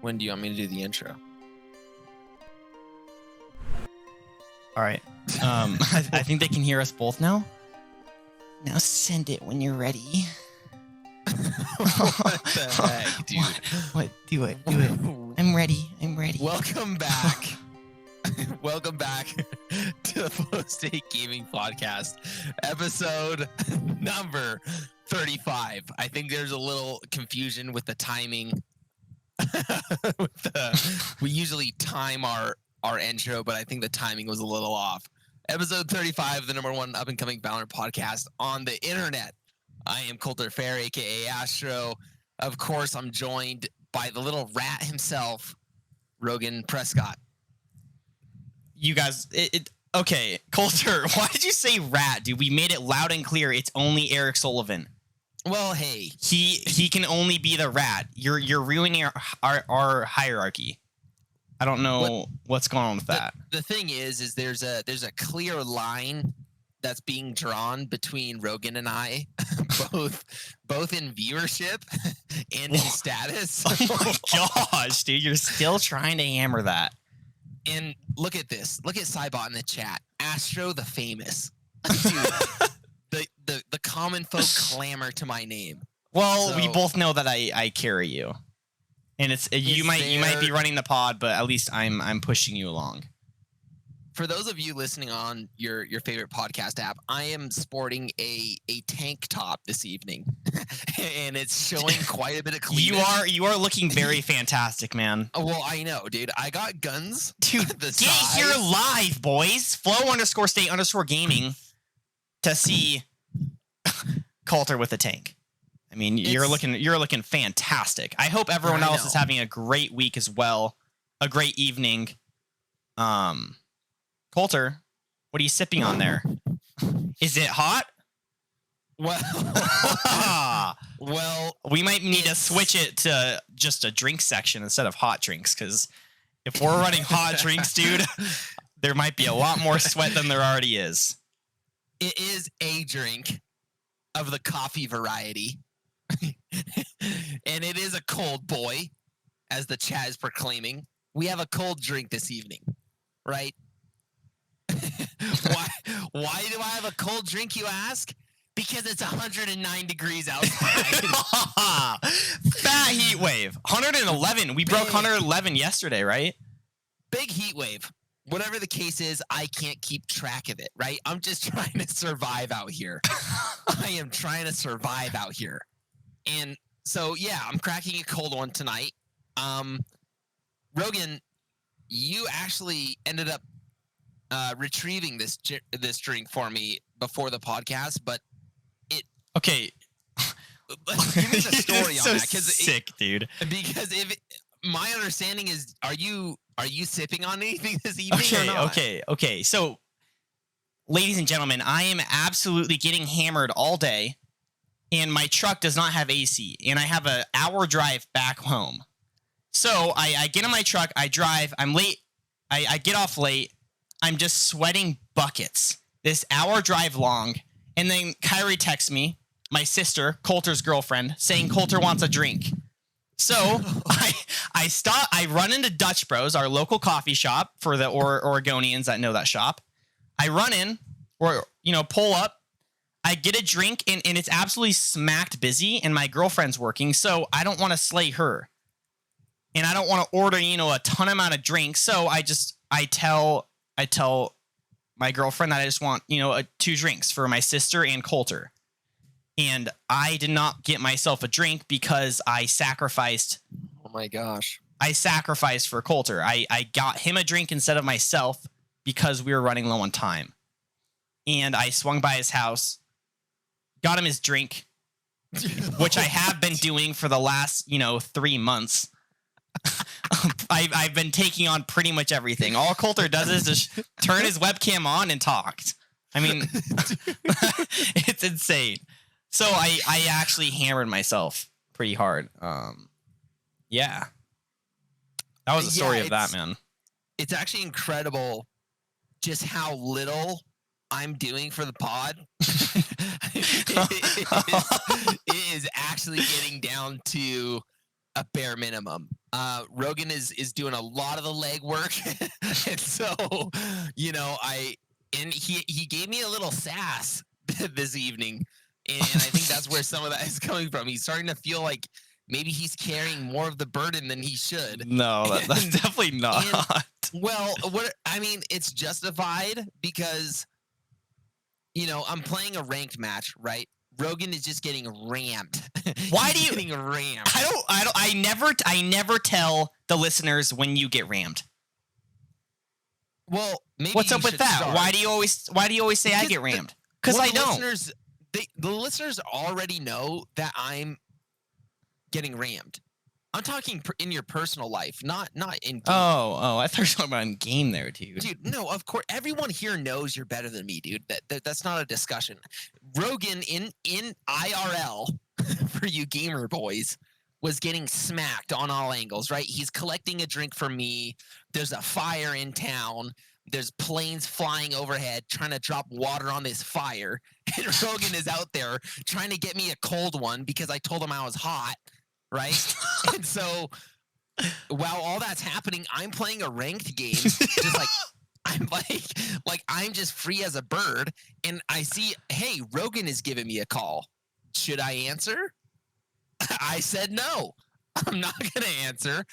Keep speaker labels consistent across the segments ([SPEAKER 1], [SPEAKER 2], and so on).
[SPEAKER 1] When do you want me to do the intro?
[SPEAKER 2] All right. I think they can hear us both now. Now send it when you're ready.
[SPEAKER 1] What the heck, dude?
[SPEAKER 2] What? Do it. Do it. I'm ready. I'm ready.
[SPEAKER 1] Welcome back. Welcome back to the Post-State Gaming Podcast, episode number 35. I think there's a little confusion with the timing. We usually time our intro, but I think the timing was a little off. Episode 35, the number one up-and-coming Valorant podcast on the internet. I am Coulter, aka Astro. Of course, I'm joined by the little rat himself, Rogan Prescott.
[SPEAKER 2] You guys, okay, Coulter, why did you say rat, dude? We made it loud and clear. It's only Eric Sullivan.
[SPEAKER 1] Well, hey,
[SPEAKER 2] he can only be the rat. You're ruining our hierarchy. I don't know what's going on with that.
[SPEAKER 1] The thing is there's a clear line that's being drawn between Rogan and I, both in viewership and in status.
[SPEAKER 2] Oh my gosh, dude, you're still trying to hammer that.
[SPEAKER 1] And look at this. Look at Cybot in the chat. Astro the famous. Dude, the common folk clamor to my name.
[SPEAKER 2] Well,
[SPEAKER 1] So-
[SPEAKER 2] we both know that I carry you. And you might be running the pod, but at least I'm pushing you along.
[SPEAKER 1] For those of you listening on your favorite podcast app, I am sporting a tank top this evening, and it's showing quite a bit of cleavage.
[SPEAKER 2] You are looking very fantastic, man.
[SPEAKER 1] Oh, well, I know, dude. I got guns.
[SPEAKER 2] Dude,
[SPEAKER 1] the
[SPEAKER 2] get
[SPEAKER 1] size.
[SPEAKER 2] here live, boys. Flow_state_gaming to see Coulter with a tank. I mean, you're looking fantastic. I hope everyone else is having a great week as well, a great evening. Coulter, what are you sipping on there? Is it hot?
[SPEAKER 1] Well,
[SPEAKER 2] we might need to switch it to just a drink section instead of hot drinks, because if we're running hot drinks, dude, there might be a lot more sweat than there already is.
[SPEAKER 1] it is a drink of the coffee variety, and it is a cold boy, as the chat is proclaiming. We have a cold drink this evening, right? Why do I have a cold drink, you ask? Because it's 109 degrees outside.
[SPEAKER 2] Fat heat wave. 111. We broke 111 yesterday, right?
[SPEAKER 1] Big heat wave. Whatever the case is, I can't keep track of it, right? I'm just trying to survive out here. I am trying to survive out here. And so, yeah, I'm cracking a cold one tonight. Rogan, you actually ended up retrieving this drink for me before the podcast, but
[SPEAKER 2] okay.
[SPEAKER 1] Give me the story on
[SPEAKER 2] so
[SPEAKER 1] that,
[SPEAKER 2] sick, dude.
[SPEAKER 1] Because my understanding is, are you sipping on anything this evening or not?
[SPEAKER 2] Okay. So, ladies and gentlemen, I am absolutely getting hammered all day, and my truck does not have AC, and I have an hour drive back home. So I get in my truck, I drive, I'm late, I get off late, I'm just sweating buckets this hour drive long, and then Kyrie texts me, my sister, Coulter's girlfriend, saying Coulter wants a drink. So I stop. I run into Dutch Bros, our local coffee shop for the Oregonians that know that shop. I run in, or pull up. I get a drink, and it's absolutely smacked busy, and my girlfriend's working, so I don't want to slay her, and I don't want to order a ton amount of drinks. So I tell my girlfriend that I just want 2 drinks for my sister and Coulter. And I did not get myself a drink because I sacrificed.
[SPEAKER 1] Oh my gosh.
[SPEAKER 2] I sacrificed for Coulter. I got him a drink instead of myself because we were running low on time. And I swung by his house, got him his drink, which I have been doing for the last, 3 months. I've been taking on pretty much everything. All Coulter does is just turn his webcam on and talk. I mean, it's insane. So I actually hammered myself pretty hard. Yeah. That was the story of that, man.
[SPEAKER 1] It's actually incredible just how little I'm doing for the pod it is actually getting down to a bare minimum. Rogan is doing a lot of the legwork, and so he gave me a little sass this evening, and I think that's where some of that is coming from. He's starting to feel like maybe he's carrying more of the burden than he should.
[SPEAKER 2] No, that's definitely not.
[SPEAKER 1] Well, it's justified because I'm playing a ranked match, right? Rogan is just getting rammed.
[SPEAKER 2] Why do you
[SPEAKER 1] getting rammed?
[SPEAKER 2] I never tell the listeners when you get rammed.
[SPEAKER 1] Well, maybe
[SPEAKER 2] what's up with that?
[SPEAKER 1] Start.
[SPEAKER 2] Why do you always say I get rammed? Because I don't.
[SPEAKER 1] The listeners already know that I'm getting rammed. I'm talking in your personal life, not in game.
[SPEAKER 2] Oh, I thought you were talking about in game there, dude.
[SPEAKER 1] Dude, no, of course. Everyone here knows you're better than me, dude. That's not a discussion. Rogan in IRL, for you gamer boys, was getting smacked on all angles, right? He's collecting a drink from me. There's a fire in town. There's planes flying overhead trying to drop water on this fire. And Rogan is out there trying to get me a cold one because I told him I was hot. Right? And so while all that's happening, I'm playing a ranked game, just like I'm just free as a bird, and I see, hey, Rogan is giving me a call. Should I answer? I said no. I'm not gonna answer.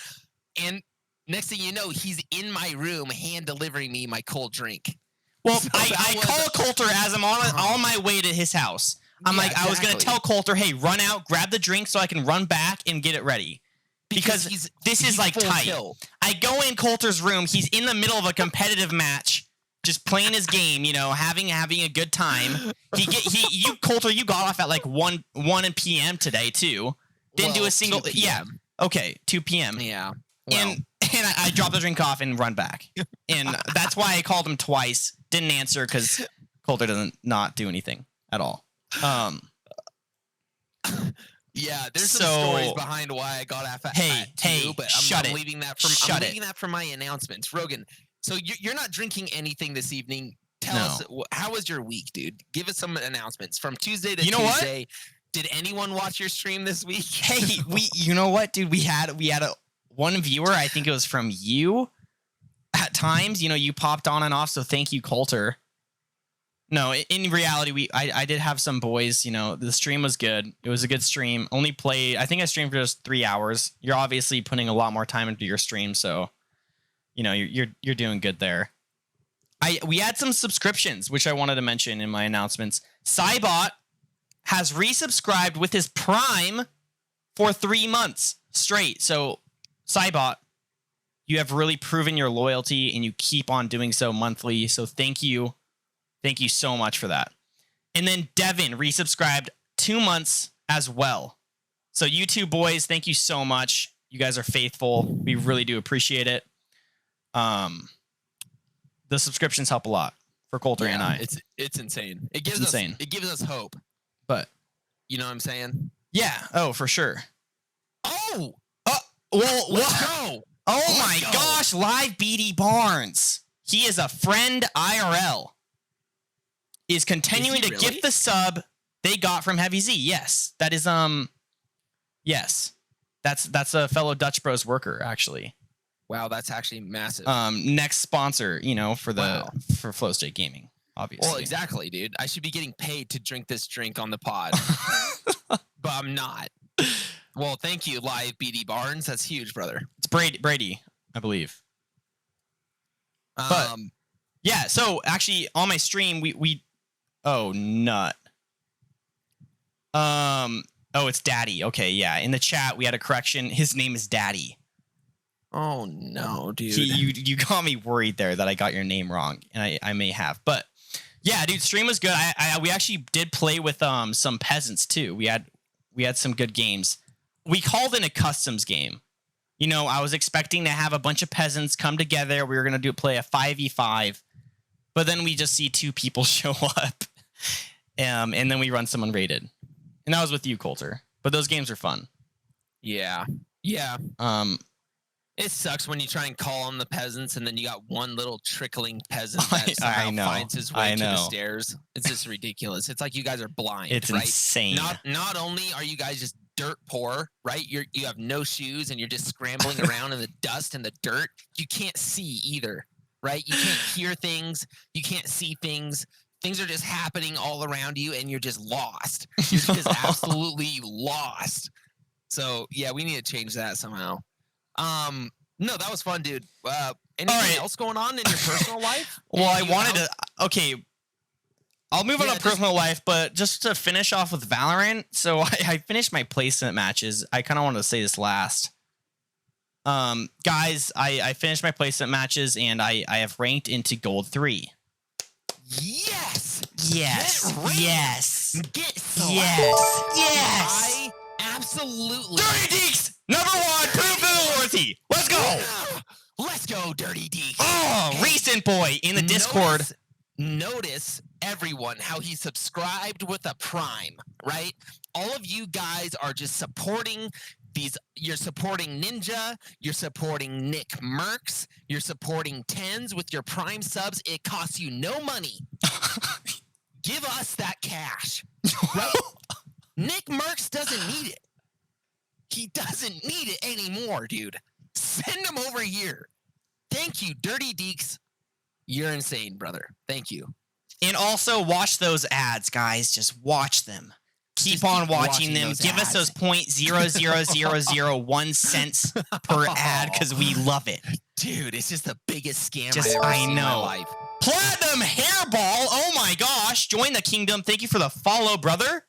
[SPEAKER 1] And next thing you know, he's in my room hand delivering me my cold drink.
[SPEAKER 2] Well, so I call Coulter as I'm on my way to his house. I was going to tell Coulter, hey, run out, grab the drink so I can run back and get it ready. Because this is like tight. Kill. I go in Coulter's room. He's in the middle of a competitive match, just playing his game, having a good time. Coulter, you got off at like 1 p.m. today too. Didn't do a single.
[SPEAKER 1] 2
[SPEAKER 2] yeah. Okay, 2 p.m.
[SPEAKER 1] Yeah. Well.
[SPEAKER 2] And I dropped the drink off and run back. And that's why I called him twice. Didn't answer because Coulter doesn't not do anything at all.
[SPEAKER 1] Yeah, there's some stories behind why I got off at 2, but I'm leaving that from my announcements. Rogan, so you're not drinking anything this evening. Tell us, how was your week, dude? Give us some announcements from Tuesday to Tuesday. What? Did anyone watch your stream this week?
[SPEAKER 2] Hey, you know what, dude? We had one viewer. I think it was from you. At times, you popped on and off. So thank you, Coulter. No, in reality, I did have some boys. The stream was good. It was a good stream. I think I streamed for just 3 hours. You're obviously putting a lot more time into your stream, so you're doing good there. We had some subscriptions, which I wanted to mention in my announcements. Cybot has resubscribed with his Prime for 3 months straight. So, Cybot, you have really proven your loyalty, and you keep on doing so monthly. So, thank you. Thank you so much for that. And then Devin resubscribed 2 months as well. So you two boys, thank you so much. You guys are faithful. We really do appreciate it. The subscriptions help a lot for Coulter and I.
[SPEAKER 1] It's insane. It gives us hope.
[SPEAKER 2] But
[SPEAKER 1] you know what I'm saying?
[SPEAKER 2] Yeah. Oh, for sure.
[SPEAKER 1] Oh.
[SPEAKER 2] Well,
[SPEAKER 1] let's go.
[SPEAKER 2] Oh my gosh, live BD Barnes. He is a friend IRL. Is continuing to gift the sub they got from Heavy Z. Yes. That is yes. That's a fellow Dutch Bros worker, actually.
[SPEAKER 1] Wow, that's actually massive.
[SPEAKER 2] Next sponsor, for Flow State Gaming, obviously.
[SPEAKER 1] Well, exactly, dude. I should be getting paid to drink this drink on the pod. But I'm not. Well, thank you, live BD Barnes. That's huge, brother.
[SPEAKER 2] It's Brady, I believe. But yeah, so actually on my stream we oh, nut. Oh, it's Daddy. Okay, yeah. In the chat, we had a correction. His name is Daddy.
[SPEAKER 1] Oh, no, dude.
[SPEAKER 2] You got me worried there that I got your name wrong, and I may have. But, yeah, dude, stream was good. We actually did play with some peasants, too. We had some good games. We called in a customs game. I was expecting to have a bunch of peasants come together. We were going to play a 5v5. But then we just see 2 people show up. And then we run some unrated. And that was with you, Coulter. But those games are fun.
[SPEAKER 1] Yeah. Yeah. It sucks when you try and call on the peasants, and then you got one little trickling peasant that
[SPEAKER 2] I
[SPEAKER 1] somehow
[SPEAKER 2] know.
[SPEAKER 1] finds his way
[SPEAKER 2] I
[SPEAKER 1] to the
[SPEAKER 2] know.
[SPEAKER 1] stairs. It's just ridiculous. It's like you guys are blind.
[SPEAKER 2] It's
[SPEAKER 1] right?
[SPEAKER 2] insane.
[SPEAKER 1] Not only are you guys just dirt poor, right? You have no shoes and you're just scrambling around in the dust and the dirt. You can't see either, right? You can't hear things. You can't see things. Things are just happening all around you, and you're just lost. You're just absolutely lost. So yeah, we need to change that somehow. No, that was fun, dude. Anything else going on in your personal life?
[SPEAKER 2] Well, I wanted to. Okay, I'll move on to personal life, but just to finish off with Valorant. So I finished my placement matches. I kind of wanted to say this last. Guys, I finished my placement matches, and I have ranked into Gold 3.
[SPEAKER 1] Yes.
[SPEAKER 2] Yes. Yes.
[SPEAKER 1] Get
[SPEAKER 2] yes. Yes.
[SPEAKER 1] I absolutely.
[SPEAKER 2] Dirty Deeks, #1, prove worthy. Let's go.
[SPEAKER 1] Let's go, Dirty Deeks.
[SPEAKER 2] Oh, hey, recent boy in the Discord.
[SPEAKER 1] Notice everyone how he subscribed with a Prime, right? All of you guys are just supporting these. You're supporting Ninja. You're supporting Nick Mercs. You're supporting Tens with your Prime subs. It costs you no money. Give us that cash, right? Nick Mercs doesn't need it. He doesn't need it anymore, dude. Send him over here. Thank you, Dirty Deeks. You're insane, brother. Thank you.
[SPEAKER 2] And also watch those ads, guys. Just watch them. Keep on watching them. Give us those 0.00001 cents per ad because we love it.
[SPEAKER 1] Dude, it's just the biggest scam
[SPEAKER 2] I've ever seen in my life. Platinum Hairball. Oh my gosh. Join the kingdom. Thank you for the follow, brother.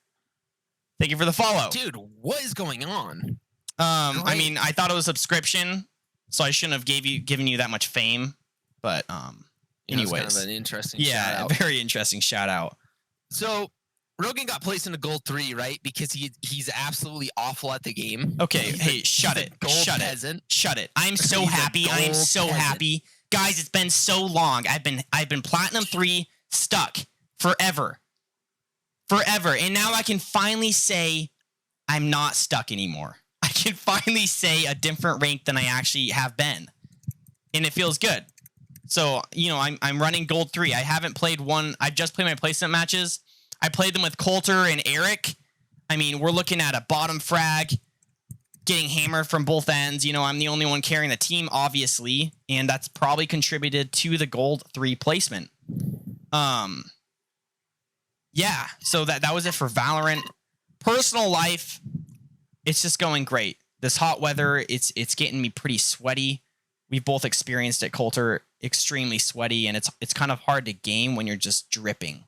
[SPEAKER 2] Thank you for the follow.
[SPEAKER 1] Dude, what is going on?
[SPEAKER 2] I mean, I thought it was a subscription, so I shouldn't have given you that much fame. But anyways.
[SPEAKER 1] Kind of an interesting shout out.
[SPEAKER 2] Very interesting shout out.
[SPEAKER 1] So Rogan got placed into Gold 3, right? Because he's absolutely awful at the game.
[SPEAKER 2] Okay, shut it. Shut it. I'm so happy. I am so happy. Guys, it's been so long. I've been Platinum 3 stuck forever. And now I can finally say I'm not stuck anymore. I can finally say a different rank than I actually have been. And it feels good. So, I'm running Gold 3. I haven't played one. I've just played my placement matches. I played them with Coulter and Eric. I mean, we're looking at a bottom frag, getting hammered from both ends. I'm the only one carrying the team, obviously. And that's probably contributed to the Gold 3 placement. Yeah, so that was it for Valorant. Personal life, it's just going great. This hot weather, it's getting me pretty sweaty. We've both experienced it, Coulter, extremely sweaty, and it's kind of hard to game when you're just dripping.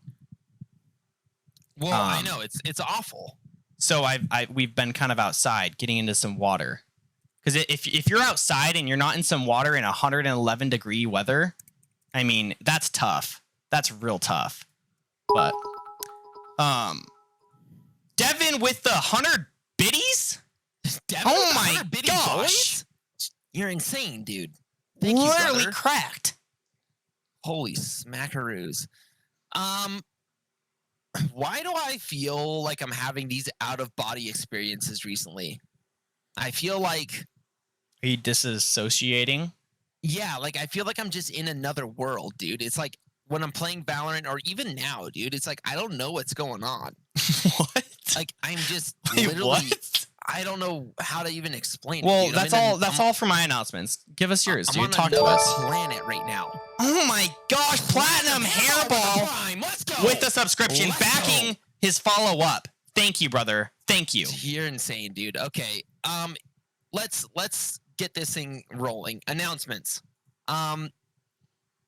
[SPEAKER 1] Well, I know it's awful.
[SPEAKER 2] So we've been kind of outside, getting into some water, because if you're outside and you're not in some water in 111 degree weather, I mean that's tough. That's real tough. But Devin with the 100 biddies.
[SPEAKER 1] Devin
[SPEAKER 2] oh my gosh,
[SPEAKER 1] boys? You're insane, dude.
[SPEAKER 2] Thank you, literally cracked.
[SPEAKER 1] Holy smackaroos. Why do I feel like I'm having these out-of-body experiences recently? I feel like...
[SPEAKER 2] Are you disassociating?
[SPEAKER 1] Yeah, like I feel like I'm just in another world, dude. It's like when I'm playing Valorant, or even now, dude, it's like I don't know what's going on.
[SPEAKER 2] What?
[SPEAKER 1] Like I'm just literally...
[SPEAKER 2] What?
[SPEAKER 1] I don't know how to even explain
[SPEAKER 2] well,
[SPEAKER 1] it.
[SPEAKER 2] Well, that's all for my announcements. Give us yours, dude. Talk to
[SPEAKER 1] us.
[SPEAKER 2] us.
[SPEAKER 1] Planet right now.
[SPEAKER 2] Oh my gosh, Platinum Hairball
[SPEAKER 1] Let's go.
[SPEAKER 2] with the subscription, backing his follow-up. Thank you, brother. Thank you.
[SPEAKER 1] You're insane, dude. Okay. Let's get this thing rolling. Announcements.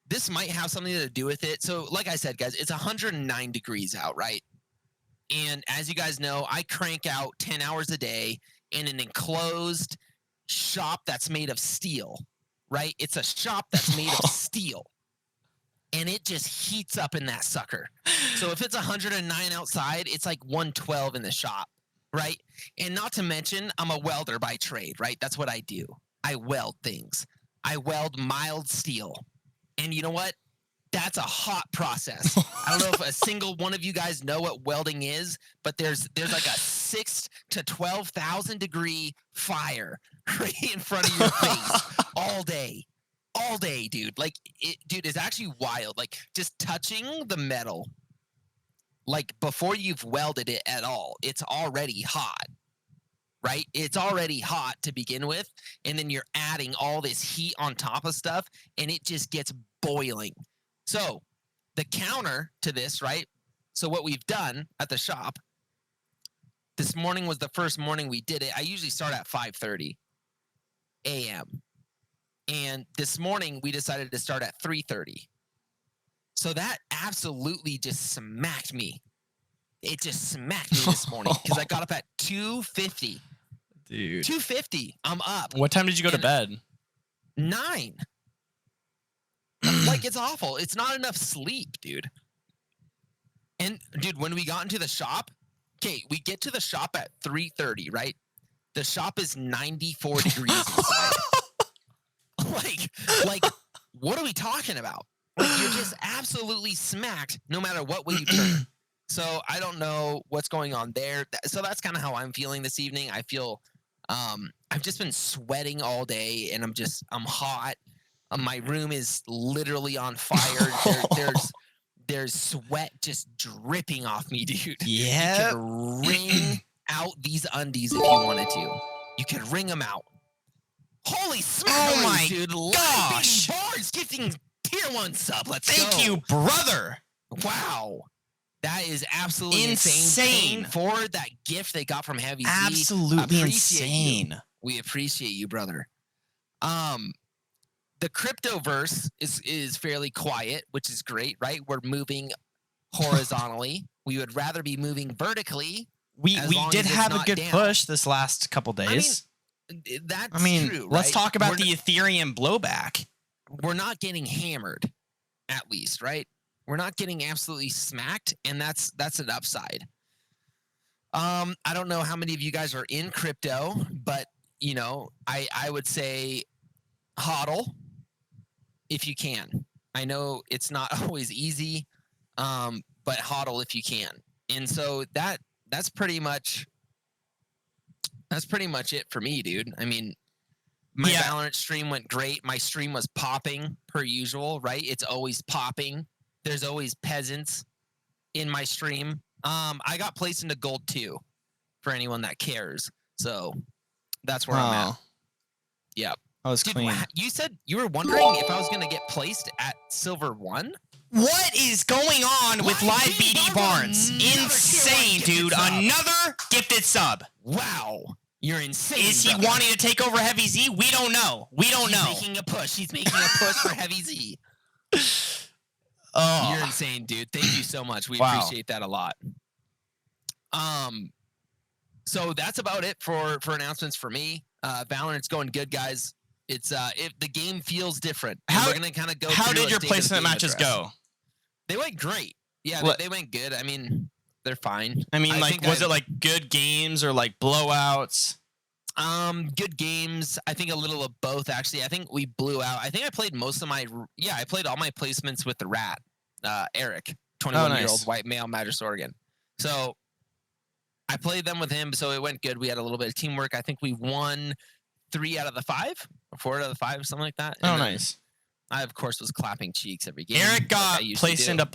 [SPEAKER 1] This might have something to do with it. So, like I said, guys, it's 109 degrees out, right? And as you guys know, I crank out 10 hours a day in an enclosed shop that's made of steel, right? It's a shop that's made of steel. And it just heats up in that sucker. So if it's 109 outside, it's like 112 in the shop, right? And not to mention, I'm a welder by trade, right? That's what I do. I weld things. I weld mild steel. And you know what? That's a hot process. I don't know if a single one of you guys know what welding is, but there's like a 6 to 12,000 degree fire right in front of your face all day, dude. Like, dude, it's actually wild. Like, just touching the metal, like, before you've welded it at all, it's already hot, right? It's already hot to begin with, and then you're adding all this heat on top of stuff, and it just gets boiling. So, the counter to this, right? So, what we've done at the shop, this morning was the first morning we did it. I usually start at 5:30 a.m. And this morning we decided to start at 3:30. So that absolutely just smacked me. It just smacked me this morning because I got up at 2:50.
[SPEAKER 2] Dude.
[SPEAKER 1] 2:50. I'm up.
[SPEAKER 2] What time did you go to bed?
[SPEAKER 1] 9. Like, it's awful. It's not enough sleep, dude. And dude, when we got into the shop, okay, we get to the shop at 3:30, right? The shop is 94 degrees inside. like, what are we talking about? Like, you're just absolutely smacked no matter what way you turn. So I don't know what's going on there. So that's kind of how I'm feeling this evening. I feel I've just been sweating all day, and I'm hot. My room is literally on fire. There's sweat just dripping off me, dude.
[SPEAKER 2] Yeah.
[SPEAKER 1] You could wring out these undies if you wanted to. You could wring them out. Holy smokes,
[SPEAKER 2] Oh my
[SPEAKER 1] dude.
[SPEAKER 2] gosh.
[SPEAKER 1] Bars gifting tier 1 sub. Let's go.
[SPEAKER 2] Thank you, brother.
[SPEAKER 1] Wow. That is absolutely
[SPEAKER 2] Insane.
[SPEAKER 1] For that gift they got from Heavy Z.
[SPEAKER 2] Absolutely insane.
[SPEAKER 1] We appreciate you, brother. The cryptoverse is fairly quiet, which is great, right? We're moving horizontally. We would rather be moving vertically.
[SPEAKER 2] We did have a good push this last couple days.
[SPEAKER 1] That's true, right?
[SPEAKER 2] Let's talk about the Ethereum blowback.
[SPEAKER 1] We're not getting hammered, at least, right? We're not getting absolutely smacked, and that's an upside. I don't know how many of you guys are in crypto, but I would say hodl if you can. I know it's not always easy, but hodl if you can. And so that's pretty much it for me, dude. I mean, my Valorant stream went great. My stream was popping per usual, right? It's always popping. There's always peasants in my stream. I got placed into gold 2 for anyone that cares. So that's where I'm at. Yep.
[SPEAKER 2] I was clean.
[SPEAKER 1] You said you were wondering if I was going to get placed at silver 1?
[SPEAKER 2] What is going on with live BD Barnes? Insane, dude. Another gifted sub.
[SPEAKER 1] Wow. You're insane.
[SPEAKER 2] Is he wanting to take over Heavy Z? We don't know.
[SPEAKER 1] He's making a push. He's making a push for Heavy Z.
[SPEAKER 2] Oh.
[SPEAKER 1] You're insane, dude. Thank you so much. We appreciate that a lot. So that's about it for announcements for me. Valorant's going good, guys. It's if the game feels different. We're gonna kind of go.
[SPEAKER 2] How did your placement matches go?
[SPEAKER 1] They went great. Yeah, they went good. I mean, they're fine.
[SPEAKER 2] I mean, was it like good games or like blowouts?
[SPEAKER 1] Good games. I think a little of both, actually. I think we blew out. I think I played I played all my placements with the rat, Eric, 21-year-old white male, Madras, Oregon. So I played them with him, so it went good. We had a little bit of teamwork. I think we won 3 out of the 5, or 4 out of the 5, something like that.
[SPEAKER 2] And nice.
[SPEAKER 1] I, of course, was clapping cheeks every game.
[SPEAKER 2] Eric got placed into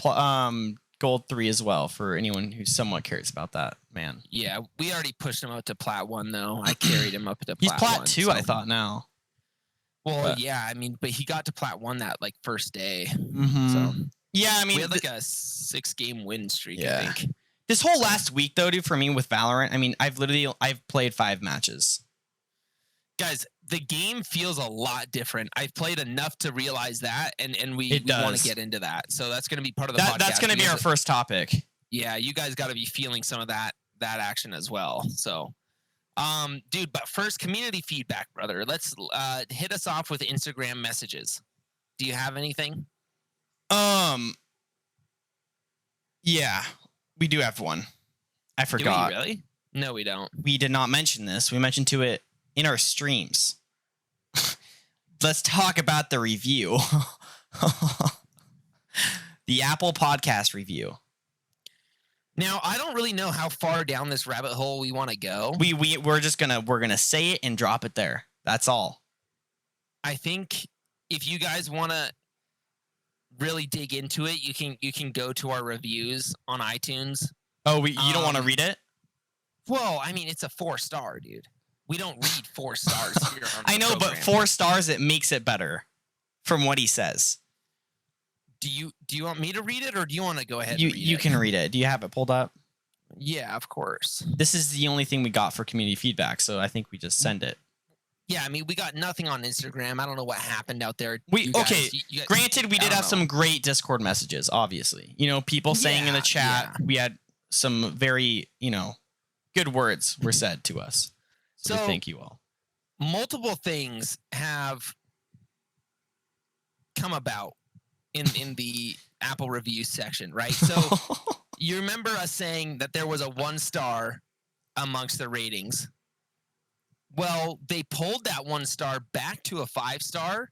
[SPEAKER 2] gold 3 as well, for anyone who somewhat cares about that, man.
[SPEAKER 1] Yeah, we already pushed him up to plat 1, though. I carried him up to plat 1.
[SPEAKER 2] He's plat 2, so. I thought now.
[SPEAKER 1] Well, yeah, I mean, but he got to plat 1 that, first day.
[SPEAKER 2] Mm-hmm.
[SPEAKER 1] So,
[SPEAKER 2] yeah, I mean...
[SPEAKER 1] We had, a 6-game win streak, I think.
[SPEAKER 2] This whole last week, though, dude, for me with Valorant, I mean, I've played 5 matches.
[SPEAKER 1] Guys, the game feels a lot different. I've played enough to realize that, and we want to get into that. So that's going to be part of the podcast.
[SPEAKER 2] That's going to be our first topic.
[SPEAKER 1] Yeah, you guys got to be feeling some of that action as well. So, dude, but first, community feedback, brother. Let's hit us off with Instagram messages. Do you have anything?
[SPEAKER 2] Yeah, we do have one. I forgot.
[SPEAKER 1] Do we really? No, we don't.
[SPEAKER 2] We did not mention this. We mentioned it in our streams. Let's talk about the review. The Apple Podcast review.
[SPEAKER 1] Now, I don't really know how far down this rabbit hole we want to go.
[SPEAKER 2] We're gonna say it and drop it there. That's all.
[SPEAKER 1] I think if you guys want to really dig into it, you can go to our reviews on iTunes.
[SPEAKER 2] Oh, you don't want to read it?
[SPEAKER 1] Well, I mean, it's a 4-star, dude. We don't read 4 stars here on
[SPEAKER 2] I know,
[SPEAKER 1] program.
[SPEAKER 2] but 4 stars, it makes it better from what he says.
[SPEAKER 1] Do you want me to read it, or do you want to go ahead?
[SPEAKER 2] You can read it. Do you have it pulled up?
[SPEAKER 1] Yeah, of course.
[SPEAKER 2] This is the only thing we got for community feedback, so I think we just send it.
[SPEAKER 1] Yeah, I mean, we got nothing on Instagram. I don't know what happened out there.
[SPEAKER 2] Granted, we did have some great Discord messages, obviously. People saying in the chat, we had some very, good words were said to us. So thank you all.
[SPEAKER 1] Multiple things have come about in the Apple review section, right? So you remember us saying that there was a 1-star amongst the ratings. Well, they pulled that 1-star back to a 5-star,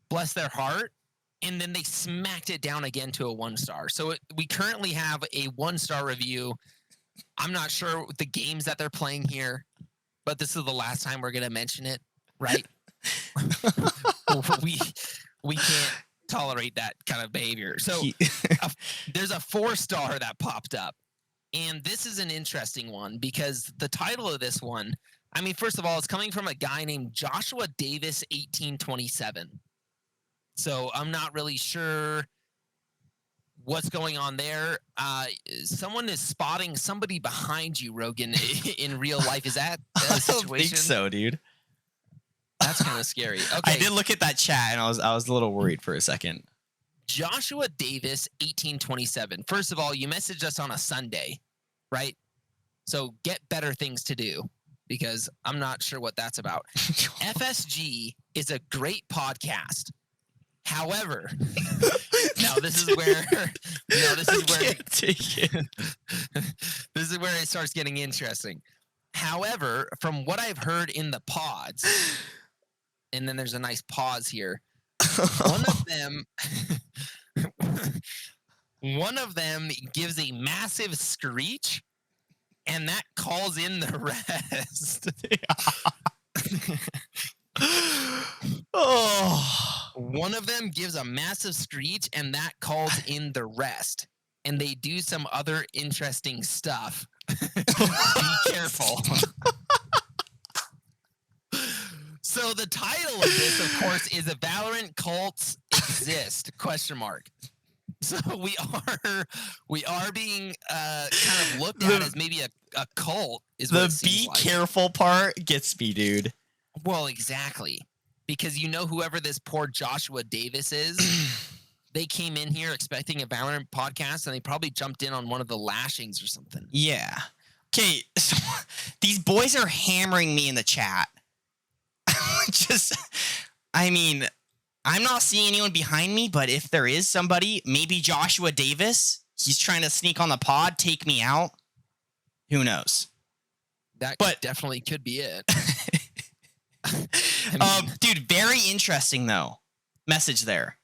[SPEAKER 1] bless their heart, and then they smacked it down again to a 1-star. So we currently have a 1-star review. I'm not sure the games that they're playing here, but this is the last time we're going to mention it, right? we can't tolerate that kind of behavior. So there's a 4-star that popped up. And this is an interesting one because the title of this one, I mean, first of all, it's coming from a guy named Joshua Davis 1827. So I'm not really sure what's going on there. Someone is spotting somebody behind you, Rogan, in real life. Is that a situation?
[SPEAKER 2] I don't think so, dude.
[SPEAKER 1] That's kind of scary. Okay.
[SPEAKER 2] I did look at that chat and I was a little worried for a second.
[SPEAKER 1] Joshua Davis 1827. First of all, you messaged us on a Sunday, right? So get better things to do, because I'm not sure what that's about. FSG is a great podcast. However, now this is where this is where it starts getting interesting. However, from what I've heard in the pods, and then there's a nice pause here. One of them gives a massive screech, and that calls in the rest. One of them gives a massive screech, and that calls in the rest. And they do some other interesting stuff. Be careful. So the title of this, of course, is "A Valorant Cults Exist?" ? So we are being kind of looked at as maybe a cult. Is what
[SPEAKER 2] the be careful part gets me, dude.
[SPEAKER 1] Well, exactly, because whoever this poor Joshua Davis is, they came in here expecting a Valorant podcast, and they probably jumped in on one of the lashings or something.
[SPEAKER 2] Yeah. Okay, so these boys are hammering me in the chat. I'm not seeing anyone behind me, but if there is somebody, maybe Joshua Davis, he's trying to sneak on the pod, take me out. Who knows?
[SPEAKER 1] That definitely could be it.
[SPEAKER 2] Dude, very interesting though. Message there.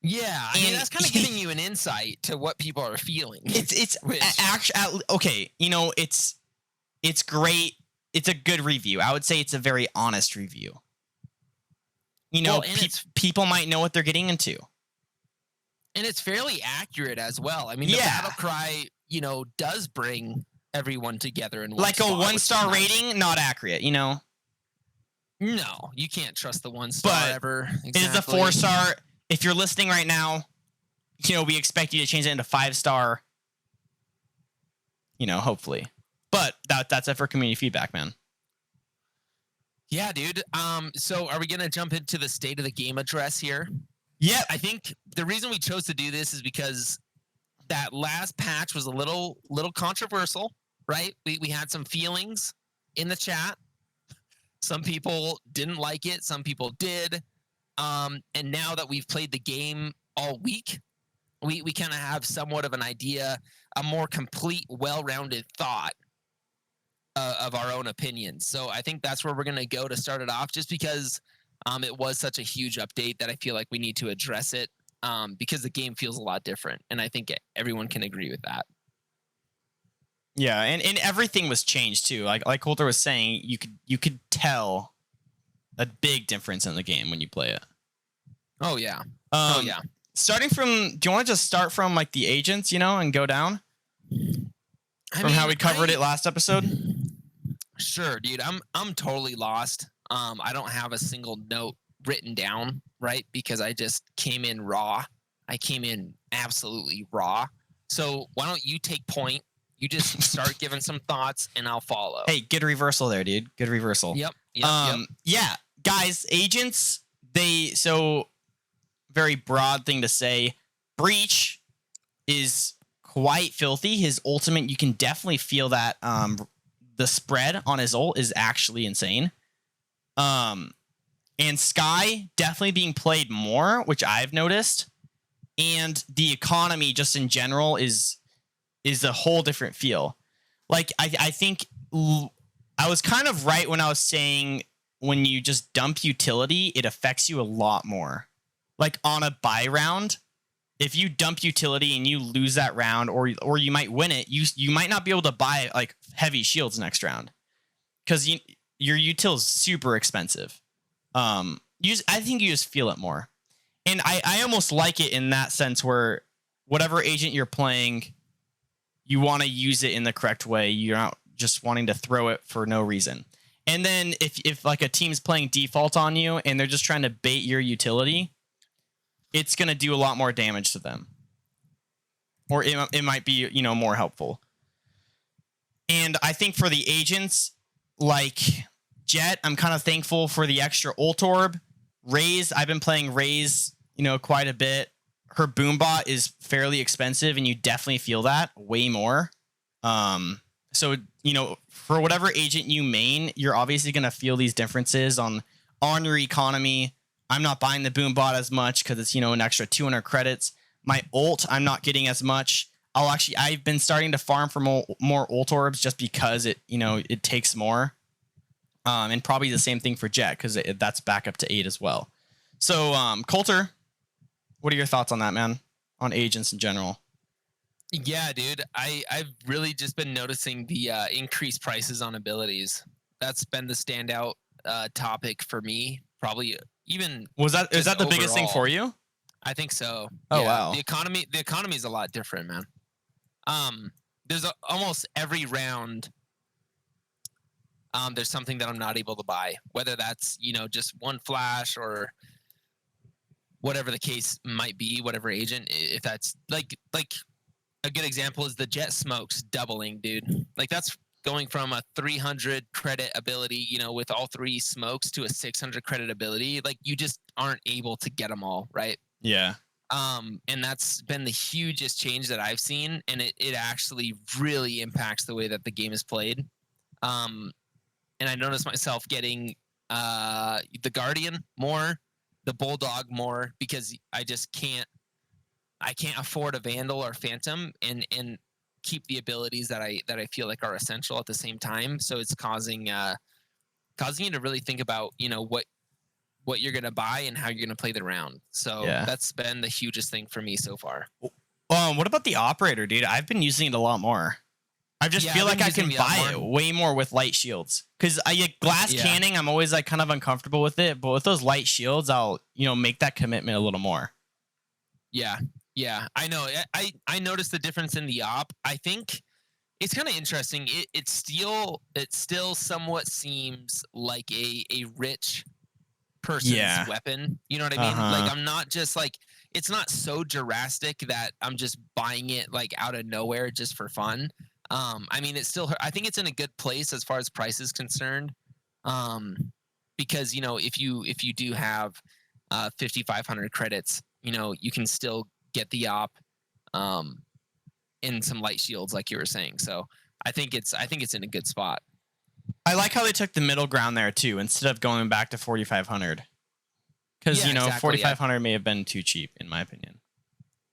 [SPEAKER 1] Yeah, I mean, that's kind of giving you an insight to what people are feeling.
[SPEAKER 2] It's actually okay. It's great. It's a good review. I would say it's a very honest review. People might know what they're getting into,
[SPEAKER 1] and it's fairly accurate as well. I mean, the battle cry, does bring everyone together in one
[SPEAKER 2] like
[SPEAKER 1] spot,
[SPEAKER 2] a 1-star rating, not accurate.
[SPEAKER 1] No, you can't trust the 1-star ever. Exactly.
[SPEAKER 2] It is a 4-star. If you're listening right now, we expect you to change it into 5-star. Hopefully. But that's it for community feedback, man.
[SPEAKER 1] Yeah, dude. So are we gonna jump into the state of the game address here?
[SPEAKER 2] Yeah.
[SPEAKER 1] I think the reason we chose to do this is because that last patch was a little controversial, right? We had some feelings in the chat. Some people didn't like it. Some people did. And now that we've played the game all week, we kind of have somewhat of an idea, a more complete, well-rounded thought of our own opinions. So I think that's where we're going to go to start it off, just because it was such a huge update that I feel like we need to address it because the game feels a lot different. And I think everyone can agree with that.
[SPEAKER 2] Yeah, and everything was changed too. Like Coulter was saying, you could tell a big difference in the game when you play it.
[SPEAKER 1] Oh yeah.
[SPEAKER 2] Um, Starting from, do you want to just start from like the agents, and go down from how we covered it last episode?
[SPEAKER 1] Sure, dude. I'm totally lost. I don't have a single note written down, right? Because I just came in raw. I came in absolutely raw. So why don't you take point? You just start giving some thoughts, and I'll follow.
[SPEAKER 2] Hey, good reversal there, dude. Good reversal.
[SPEAKER 1] Yep.
[SPEAKER 2] Yeah, guys, agents. Very broad thing to say. Breach is quite filthy. His ultimate, you can definitely feel that. The spread on his ult is actually insane. And Sky definitely being played more, which I've noticed. And the economy just in general is a whole different feel. Like I think I was kind of right when I was saying when you just dump utility, it affects you a lot more. Like on a buy round, if you dump utility and you lose that round, or you might win it, you might not be able to buy like heavy shields next round because your util is super expensive. I think you just feel it more, and I almost like it in that sense where whatever agent you're playing, you want to use it in the correct way. You're not just wanting to throw it for no reason. And then if like a team's playing default on you and they're just trying to bait your utility, it's going to do a lot more damage to them. Or it might be, more helpful. And I think for the agents, like Jet, I'm kind of thankful for the extra ult orb. Raze, I've been playing Raze, quite a bit. Her boombot is fairly expensive, and you definitely feel that way more. So, for whatever agent you main, you're obviously going to feel these differences on your economy. I'm not buying the boombot as much because it's, an extra 200 credits. My ult, I'm not getting as much. I've been starting to farm for more ult orbs just because it takes more. And probably the same thing for Jet because that's back up to 8 as well. So, Coulter, what are your thoughts on that, man? On agents in general?
[SPEAKER 1] Yeah, dude. I've really just been noticing the increased prices on abilities. That's been the standout topic for me. Probably even
[SPEAKER 2] is that the biggest thing for you?
[SPEAKER 1] I think so.
[SPEAKER 2] Oh
[SPEAKER 1] yeah.
[SPEAKER 2] wow.
[SPEAKER 1] The economy is a lot different, man. There's almost every round. There's something that I'm not able to buy, whether that's just one flash or whatever the case might be, whatever agent. If that's like a good example is the Jet smokes doubling, dude. Like that's going from a 300 credit ability, with all 3 smokes to a 600 credit ability. Like you just aren't able to get them all, right?
[SPEAKER 2] Yeah.
[SPEAKER 1] And that's been the hugest change that I've seen, and it actually really impacts the way that the game is played. And I noticed myself getting the Guardian more, the Bulldog more, because I can't afford a Vandal or Phantom and keep the abilities that I feel like are essential at the same time. So it's causing you to really think about what you're gonna buy and how you're gonna play the round. So that's been the hugest thing for me so far.
[SPEAKER 2] What about the operator, dude? I've been using it a lot more. I just feel like I can buy it way more with light shields because I get glass canning. I'm always like kind of uncomfortable with it, but with those light shields, I'll make that commitment a little more.
[SPEAKER 1] Yeah, I know. I noticed the difference in the op. I think it's kind of interesting. It still somewhat seems like a rich person's weapon. You know what I mean? Like I'm not just like, it's not so drastic that I'm just buying it like out of nowhere just for fun. I mean, I think it's in a good place as far as price is concerned. Because if you do have 5,500 credits, you can still get the op in some light shields like you were saying. So I think it's in a good spot.
[SPEAKER 2] I like how they took the middle ground there too, instead of going back to 4,500. Because 4,500 may have been too cheap, in my opinion.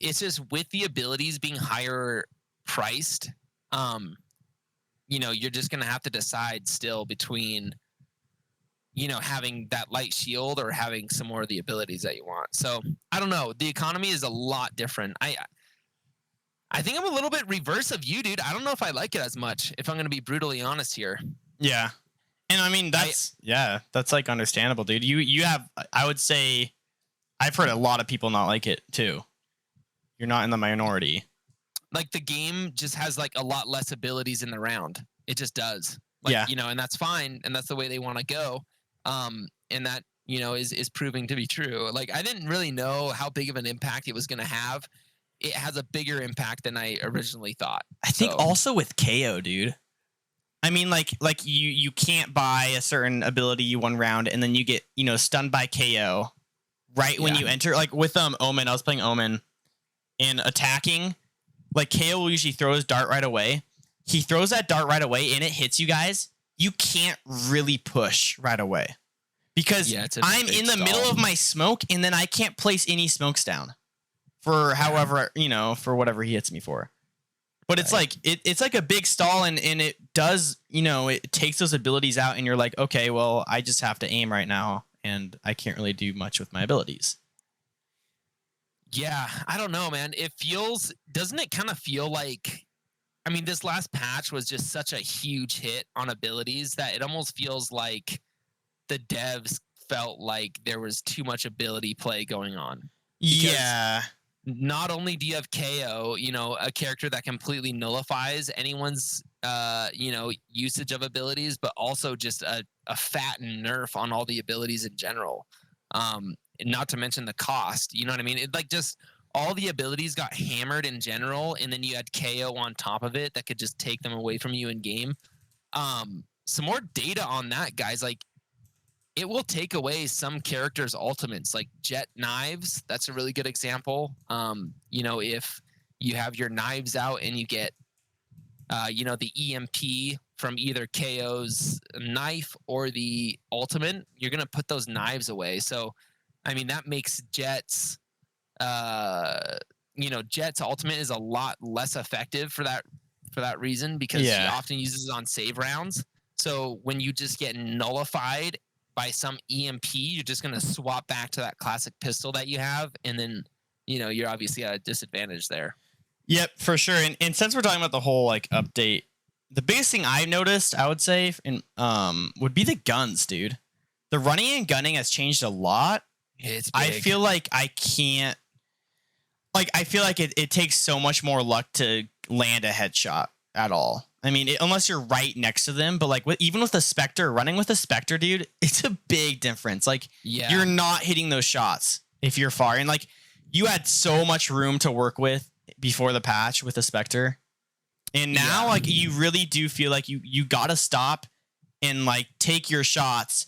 [SPEAKER 1] It's just with the abilities being higher priced, you're just gonna have to decide still between having that light shield or having some more of the abilities that you want. So I don't know. The economy is a lot different. I think I'm a little bit reverse of you, dude. I don't know if I like it as much, if I'm going to be brutally honest here.
[SPEAKER 2] Yeah. And I mean, that's like understandable, dude. You have, I would say, I've heard a lot of people not like it too. You're not in the minority.
[SPEAKER 1] Like the game just has like a lot less abilities in the round. It just does. Like,
[SPEAKER 2] Yeah.
[SPEAKER 1] you know, and that's fine. And that's the way they want to go. And that, you know, is proving to be true. Like, I didn't really know how big of an impact it was going to have. It has a bigger impact than I originally thought.
[SPEAKER 2] I think also with KO, dude. I mean, like you can't buy a certain ability one round and then you get, you know, stunned by KO right when you enter. Like with Omen, I was playing Omen and attacking. Like KO will usually throw his dart right away. He throws that dart right away and it hits you guys. You can't really push right away because I'm in the middle of my smoke and then I can't place any smokes down for however, you know, for whatever he hits me for. But it's like it's like a big stall and it does, you know, it takes those abilities out and you're like, okay, well, I just have to aim right now and I can't really do much with my abilities.
[SPEAKER 1] Yeah, I don't know, man. Doesn't it kind of feel like, I mean, this last patch was just such a huge hit on abilities that it almost feels like the devs felt like there was too much ability play going on.
[SPEAKER 2] Yeah.
[SPEAKER 1] Not only do you have KO, you know, a character that completely nullifies anyone's, you know, usage of abilities, but also just a fat nerf on all the abilities in general. Not to mention the cost, you know what I mean? It like just all the abilities got hammered in general, and then you had KO on top of it that could just take them away from you in game. Some more data on that, guys. Like, it will take away some characters' ultimates, like Jet knives. That's a really good example. You know, if you have your knives out and you get, you know, the EMP from either KO's knife or the ultimate, you're gonna put those knives away. So, I mean, that makes Jet's, you know, Jet's ultimate is a lot less effective for that reason because he often uses it on save rounds. So when you just get nullified by some EMP, you're just going to swap back to that classic pistol that you have. And then, you know, you're obviously at a disadvantage there.
[SPEAKER 2] Yep, for sure. And since we're talking about the whole like update, the biggest thing I've noticed, I would say, would be the guns, dude. The running and gunning has changed a lot.
[SPEAKER 1] It's big.
[SPEAKER 2] I feel like I can't, like, I feel like it takes so much more luck to land a headshot at all. I mean, unless you're right next to them, but like even with a Spectre, running with a Spectre, dude, it's a big difference. Like, you're not hitting those shots if you're far. And like, you had so much room to work with before the patch with a Spectre. And now, like, you really do feel like you got to stop and like take your shots.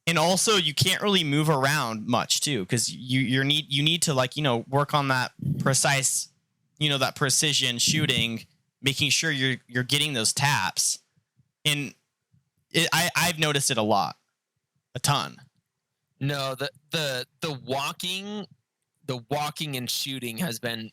[SPEAKER 2] And also, you can't really move around much too, because you need to, like, you know, work on that precise, you know, that precision shooting, making sure you're getting those taps. And I've noticed it a ton.
[SPEAKER 1] No, the walking and shooting has been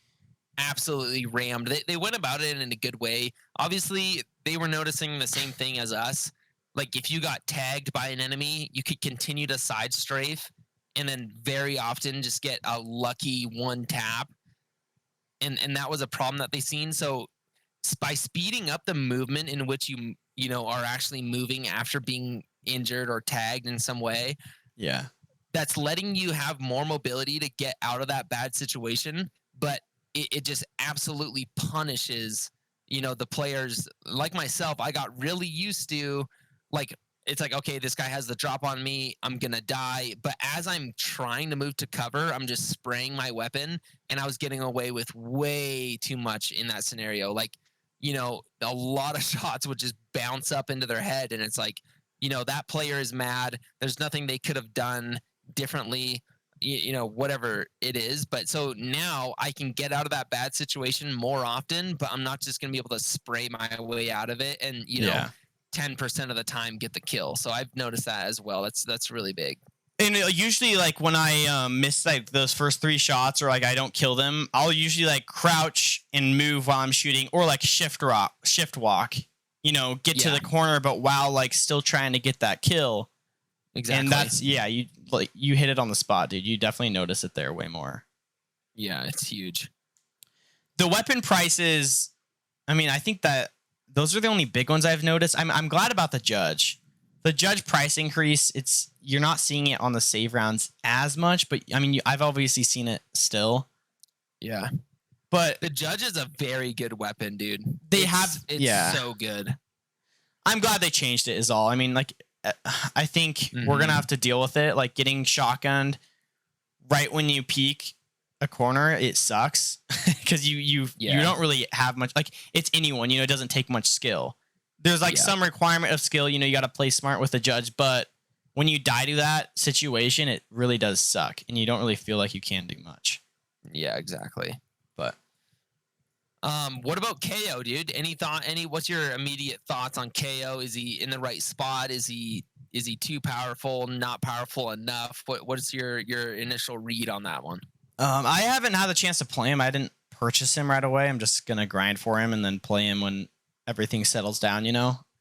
[SPEAKER 1] absolutely rammed. They went about it in a good way. Obviously, they were noticing the same thing as us. Like, if you got tagged by an enemy, you could continue to side strafe and then very often just get a lucky one tap. And that was a problem that they seen. So by speeding up the movement in which you know are actually moving after being injured or tagged in some way, that's letting you have more mobility to get out of that bad situation. But it just absolutely punishes, you know, the players like myself. I got really used to, like, it's like, okay, this guy has the drop on me, I'm gonna die. But as I'm trying to move to cover, I'm just spraying my weapon, and I was getting away with way too much in that scenario. Like, you know, a lot of shots would just bounce up into their head, and it's like, you know, that player is mad. There's nothing they could have done differently, you know, whatever it is. But so now I can get out of that bad situation more often, but I'm not just gonna be able to spray my way out of it and, you know, 10% of the time get the kill. So I've noticed that as well. That's really big.
[SPEAKER 2] And usually, like, when I miss like those first 3 shots, or like I don't kill them, I'll usually like crouch and move while I'm shooting, or like shift walk, you know, get to the corner, but while like still trying to get that kill. Exactly. And that's you hit it on the spot, dude. You definitely notice it there way more.
[SPEAKER 1] Yeah, it's huge.
[SPEAKER 2] The weapon prices, I mean, I think that those are the only big ones I've noticed. I'm glad about the judge. The judge price increase, you're not seeing it on the save rounds as much, but I mean, I've obviously seen it still.
[SPEAKER 1] Yeah.
[SPEAKER 2] But
[SPEAKER 1] the judge is a very good weapon, dude.
[SPEAKER 2] It's
[SPEAKER 1] so good.
[SPEAKER 2] I'm glad they changed it is all. I mean, like, I think we're going to have to deal with it. Like getting shotgunned right when you peek a corner, it sucks because you don't really have much. Like it's anyone, it doesn't take much skill. There's like some requirement of skill, you got to play smart with the judge, but when you die to that situation, it really does suck and you don't really feel like you can do much.
[SPEAKER 1] Yeah, exactly.
[SPEAKER 2] But
[SPEAKER 1] what about KO, dude? What's your immediate thoughts on KO? Is he in the right spot? Is he too powerful, not powerful enough? What's your initial read on that one?
[SPEAKER 2] I haven't had the chance to play him. I didn't purchase him right away. I'm just going to grind for him and then play him when everything settles down,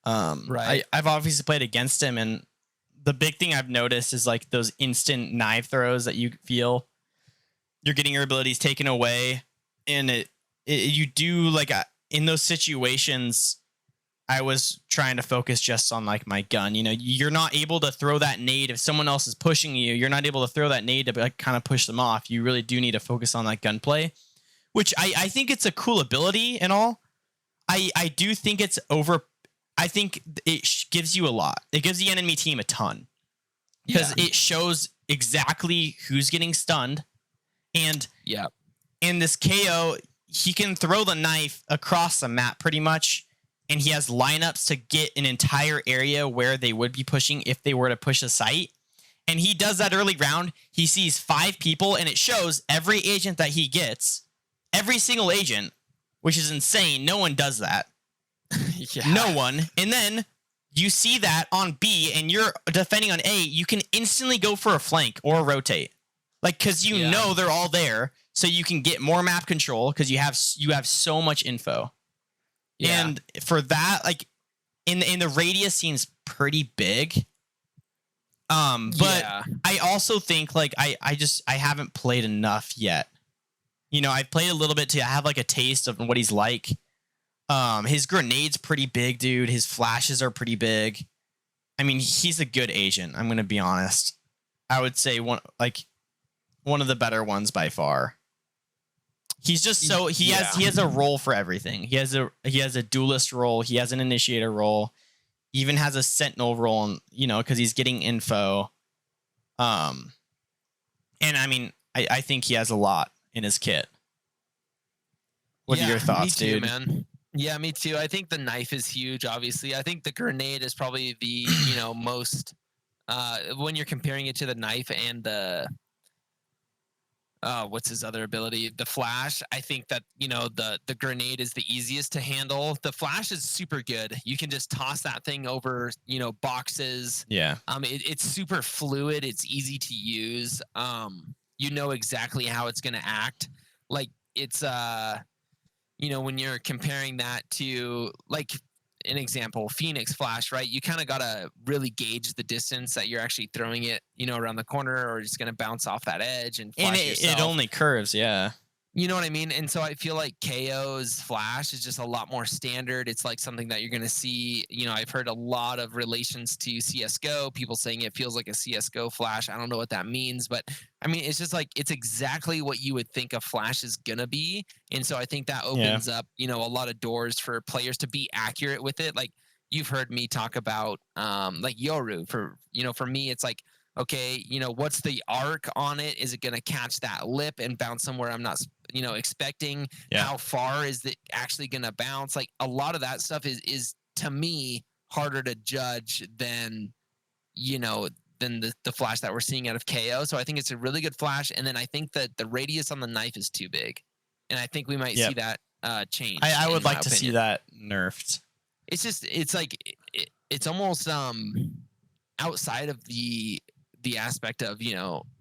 [SPEAKER 1] Right.
[SPEAKER 2] I've obviously played against him, and the big thing I've noticed is like those instant knife throws that you feel you're getting your abilities taken away, and you do like in those situations. I was trying to focus just on like my gun. You're not able to throw that nade if someone else is pushing you. You're not able to throw that nade to like kind of push them off. You really do need to focus on that gunplay, which I think it's a cool ability and all. I do think it's over. I think it gives you a lot. It gives the enemy team a ton because it shows exactly who's getting stunned. And in this KO, he can throw the knife across the map pretty much. And he has lineups to get an entire area where they would be pushing if they were to push a site. And he does that early round. He sees 5 people, and it shows every agent that he gets, every single agent, which is insane. No one does that. No one. And then you see that on B, and you're defending on A. You can instantly go for a flank or a rotate, like because you know they're all there, so you can get more map control because you have so much info. Yeah. And for that, like in the radius seems pretty big. But I also think like I haven't played enough yet. I've played a little bit to have like a taste of what he's like. His grenade's pretty big, dude. His flashes are pretty big. I mean, he's a good agent. I'm gonna be honest. I would say one of the better ones by far. He's just he has a role for everything. He has a duelist role. He has an initiator role. Even has a sentinel role. Because he's getting info. And I mean, I think he has a lot in his kit. What are your thoughts,
[SPEAKER 1] me too,
[SPEAKER 2] dude?
[SPEAKER 1] Man. Yeah, me too. I think the knife is huge. Obviously, I think the grenade is probably the most when you're comparing it to the knife and the. What's his other ability? The flash. I think that the grenade is the easiest to handle. The flash is super good. You can just toss that thing over boxes.
[SPEAKER 2] Yeah.
[SPEAKER 1] It's super fluid. It's easy to use. You know exactly how it's gonna act. Like it's when you're comparing that to like an example, Phoenix Flash, right? You kind of got to really gauge the distance that you're actually throwing it, around the corner, or it's going to bounce off that edge and flash yourself.
[SPEAKER 2] It only curves, yeah.
[SPEAKER 1] You know what I mean? And so I feel like KO's flash is just a lot more standard. It's like something that you're going to see. I've heard a lot of relations to CSGO, people saying it feels like a CSGO flash. I don't know what that means, but I mean, it's just like, it's exactly what you would think a flash is going to be. And so I think that opens up, a lot of doors for players to be accurate with it. Like you've heard me talk about like Yoru for me, it's like, okay, what's the arc on it? Is it going to catch that lip and bounce somewhere I'm not, expecting? How far is it actually going to bounce? Like a lot of that stuff is to me harder to judge than, than the flash that we're seeing out of KO. So I think it's a really good flash. And then I think that the radius on the knife is too big. And I think we might see that change.
[SPEAKER 2] I would like to see that nerfed.
[SPEAKER 1] It's just, it's like, it's almost outside of the aspect of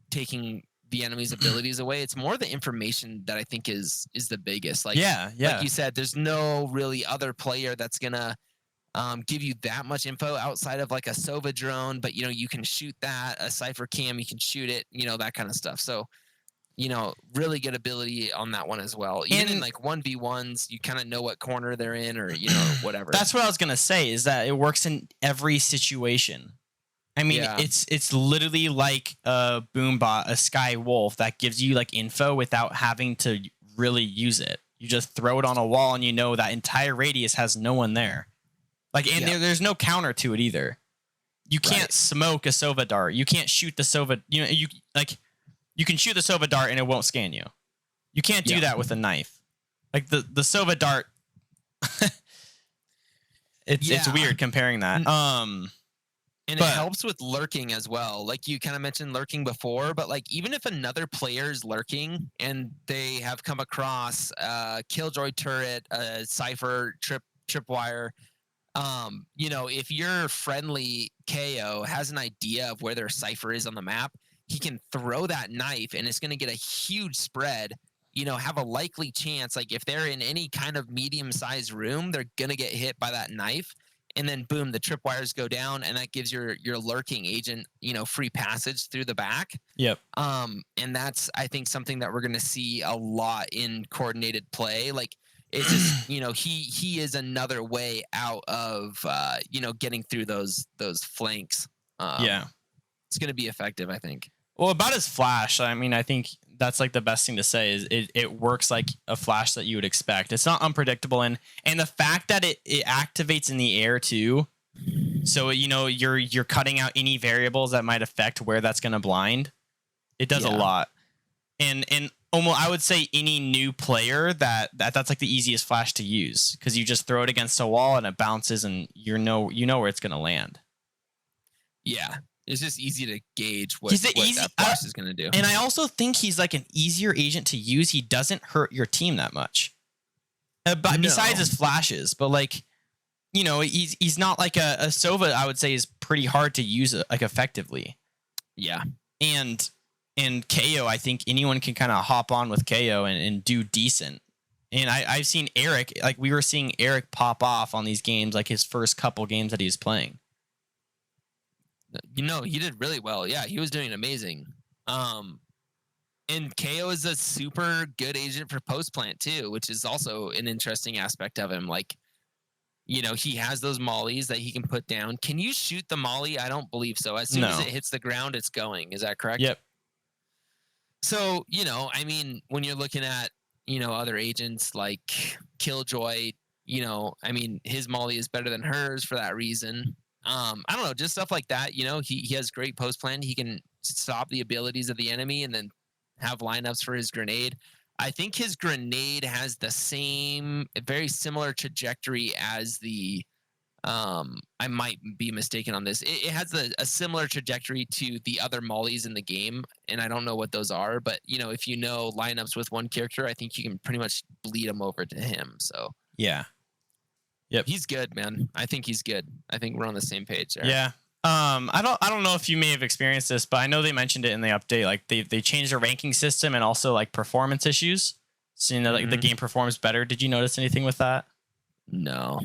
[SPEAKER 1] taking the enemy's abilities away. It's more the information that I think is the biggest. Like like you said, there's no really other player that's gonna give you that much info outside of like a Sova drone, but you can shoot that, a Cypher cam, you can shoot it, that kind of stuff. So really good ability on that one as well. Even in like 1v1s, you kind of know what corner they're in, or whatever.
[SPEAKER 2] That's what I was gonna say, is that it works in every situation. I mean,
[SPEAKER 1] Yeah.
[SPEAKER 2] it's literally like a Boombot, a Sky Wolf that gives you like info without having to really use it. You just throw it on a wall and you know that entire radius has no one there. Like, and there's no counter to it either. You can't smoke a Sova dart. You can't shoot the Sova. You can shoot the Sova dart and it won't scan you. You can't do that with a knife. Like the Sova dart. It's weird comparing that.
[SPEAKER 1] And it helps with lurking as well. Like you kind of mentioned lurking before, but like even if another player is lurking and they have come across a Killjoy turret, a Cypher tripwire, if your friendly KO has an idea of where their Cypher is on the map, he can throw that knife and it's going to get a huge spread. Have a likely chance. Like if they're in any kind of medium-sized room, they're going to get hit by that knife. And then boom, the tripwires go down, and that gives your lurking agent, free passage through the back.
[SPEAKER 2] Yep.
[SPEAKER 1] And that's, I think, something that we're going to see a lot in coordinated play. Like it's just, he is another way out of, getting through those flanks. It's going to be effective, I think.
[SPEAKER 2] Well, about his flash, I mean, I think that's like the best thing to say is it works like a flash that you would expect. It's not unpredictable, and the fact that it activates in the air too, so you're cutting out any variables that might affect where that's going to blind. It does a lot, and almost I would say any new player that's like the easiest flash to use, because you just throw it against a wall and it bounces and you know where it's going to land.
[SPEAKER 1] Yeah. It's just easy to gauge what that flash is going to do.
[SPEAKER 2] And I also think he's like an easier agent to use. He doesn't hurt your team that much. Besides his flashes, but like, he's not like a Sova, I would say, is pretty hard to use like effectively.
[SPEAKER 1] Yeah.
[SPEAKER 2] And KO, I think anyone can kind of hop on with KO and do decent. And I've seen Eric, like we were seeing Eric pop off on these games, like his first couple games that he was playing.
[SPEAKER 1] He did really well. Yeah, he was doing amazing. And KO is a super good agent for post plant too, which is also an interesting aspect of him. Like, he has those mollies that he can put down. Can you shoot the molly? I don't believe so. As soon as it hits the ground, it's going. Is that correct?
[SPEAKER 2] Yep.
[SPEAKER 1] So, I mean, when you're looking at, other agents like Killjoy, I mean, his molly is better than hers for that reason. I don't know, just stuff like that. He has great post plan. He can stop the abilities of the enemy and then have lineups for his grenade. I think his grenade has the same, very similar trajectory as the. I might be mistaken on this. It has a similar trajectory to the other mollies in the game, and I don't know what those are. But if you know lineups with one character, I think you can pretty much bleed them over to him. So
[SPEAKER 2] yeah. Yep.
[SPEAKER 1] He's good, man. I think he's good. I think we're on the same page there.
[SPEAKER 2] Yeah. I don't know if you may have experienced this, but I know they mentioned it in the update. Like they changed the ranking system and also like performance issues. So like the game performs better. Did you notice anything with that?
[SPEAKER 1] No.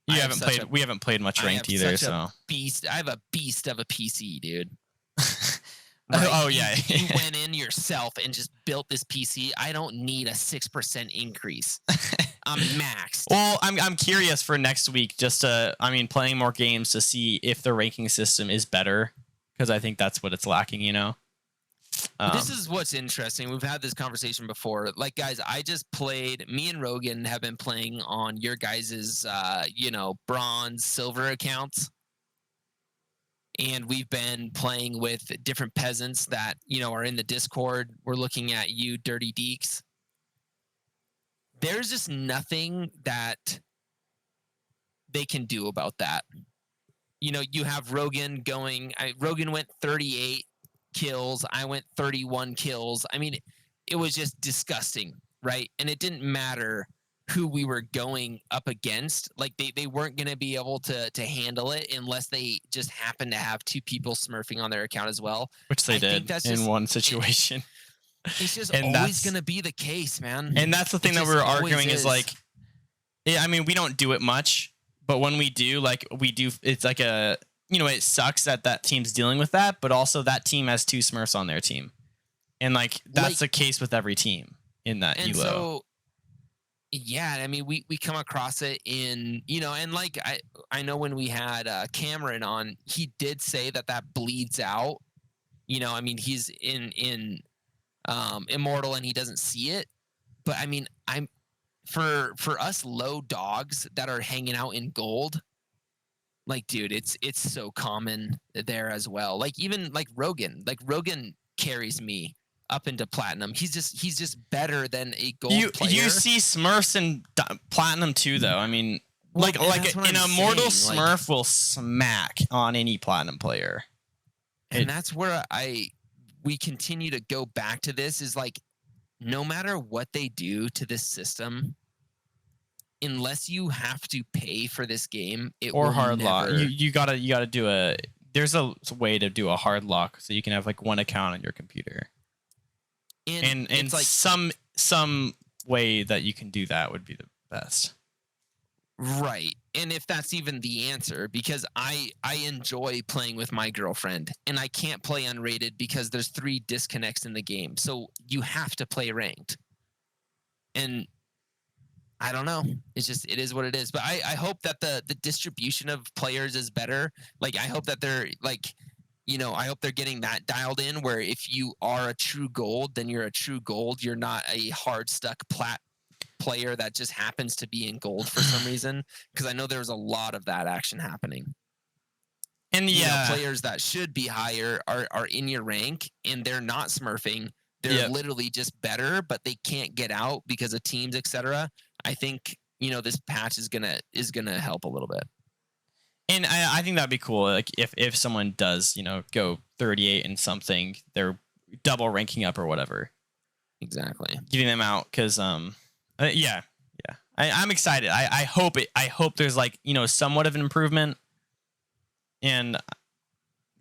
[SPEAKER 2] We haven't played much ranked either, so
[SPEAKER 1] beast. I have a beast of a PC, dude.
[SPEAKER 2] Right? Oh yeah.
[SPEAKER 1] You went in yourself and just built this PC. I don't need a 6% increase. I'm maxed.
[SPEAKER 2] Well, I'm curious for next week, just playing more games to see if the ranking system is better, because I think that's what it's lacking,
[SPEAKER 1] This is what's interesting. We've had this conversation before. Like, guys, I just played. Me and Rogan have been playing on your guys's, bronze, silver accounts. And we've been playing with different peasants that, are in the Discord. We're looking at you, Dirty Deeks. There's just nothing that they can do about that. You have Rogan going. Rogan went 38 kills. I went 31 kills. I mean, it was just disgusting, right? And it didn't matter who we were going up against. Like they weren't going to be able to handle it unless they just happened to have two people smurfing on their account as well.
[SPEAKER 2] Which they did in one situation.
[SPEAKER 1] It's just always going to be the case, man.
[SPEAKER 2] And that's the thing that we're arguing is like, yeah, I mean, we don't do it much, but when we do, it's like it sucks that team's dealing with that, but also that team has two Smurfs on their team. And like that's the case with every team in that
[SPEAKER 1] and
[SPEAKER 2] elo.
[SPEAKER 1] so yeah, I mean, we come across it in, and like I know when we had Cameron on, he did say that bleeds out. I mean, he's in Immortal and he doesn't see it, but I mean, I'm for us low dogs that are hanging out in gold, like, dude, it's so common there as well. Like, even like Rogan carries me up into platinum. He's just better than a gold player.
[SPEAKER 2] You see Smurfs in platinum too, though. I mean,
[SPEAKER 1] Well,
[SPEAKER 2] like an
[SPEAKER 1] I'm
[SPEAKER 2] immortal
[SPEAKER 1] saying,
[SPEAKER 2] Smurf will smack on any platinum player.
[SPEAKER 1] And that's where we continue to go back to this, is like, no matter what they do to this system, unless you have to pay for this game, it
[SPEAKER 2] or
[SPEAKER 1] will
[SPEAKER 2] hard
[SPEAKER 1] never...
[SPEAKER 2] lock. You gotta do a. There's a way to do a hard lock so you can have like one account on your computer. And it's like some way that you can do that would be the best.
[SPEAKER 1] Right. And if that's even the answer, because I enjoy playing with my girlfriend, and I can't play unrated because there's 3 disconnects in the game. So you have to play ranked. And I don't know. It's just, it is what it is. But I hope that the distribution of players is better. Like, I hope that they're like, I hope they're getting that dialed in, where if you are a true gold, then you're a true gold. You're not a hard stuck plat player that just happens to be in gold for some reason. Because I know there's a lot of that action happening. And players that should be higher are in your rank, and they're not smurfing. They're literally just better, but they can't get out because of teams, etc. I think this patch is gonna help a little bit.
[SPEAKER 2] And I think that'd be cool. Like if someone does, go 38 and something, they're double ranking up or whatever.
[SPEAKER 1] Exactly.
[SPEAKER 2] Getting them out, because yeah. I'm excited. I hope there's like somewhat of an improvement, and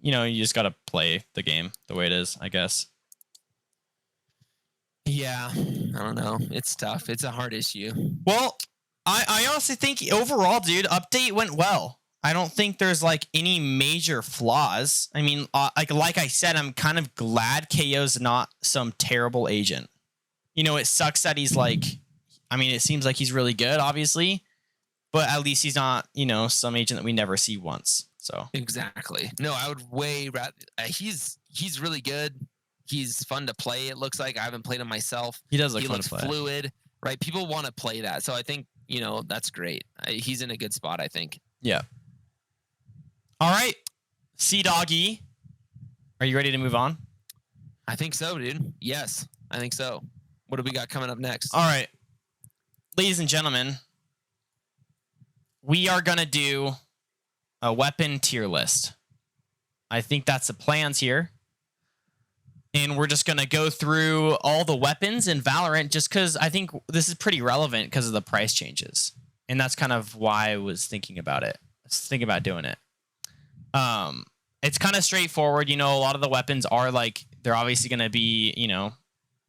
[SPEAKER 2] you just gotta play the game the way it is, I guess.
[SPEAKER 1] Yeah, I don't know. It's tough. It's a hard issue.
[SPEAKER 2] Well, I honestly think overall, dude, update went well. I don't think there's like any major flaws. I mean, like I said, I'm kind of glad KO's not some terrible agent. It sucks that he's like, I mean, it seems like he's really good, obviously, but at least he's not, some agent that we never see once. So
[SPEAKER 1] exactly. No, I would way rather. He's really good. He's fun to play. It looks like I haven't played him myself.
[SPEAKER 2] He does look
[SPEAKER 1] fun to play.
[SPEAKER 2] Fluid,
[SPEAKER 1] right? People want to play that, so I think that's great. He's in a good spot, I think.
[SPEAKER 2] Yeah. All right, C-Doggy, are you ready to move on?
[SPEAKER 1] I think so, dude. Yes, I think so. What do we got coming up next?
[SPEAKER 2] All right, ladies and gentlemen, we are gonna do a weapon tier list. I think that's the plans here. And we're just going to go through all the weapons in Valorant, just because I think this is pretty relevant because of the price changes. And that's kind of why I was thinking about it. I was thinking about doing it. It's kind of straightforward. A lot of the weapons are like, they're obviously going to be,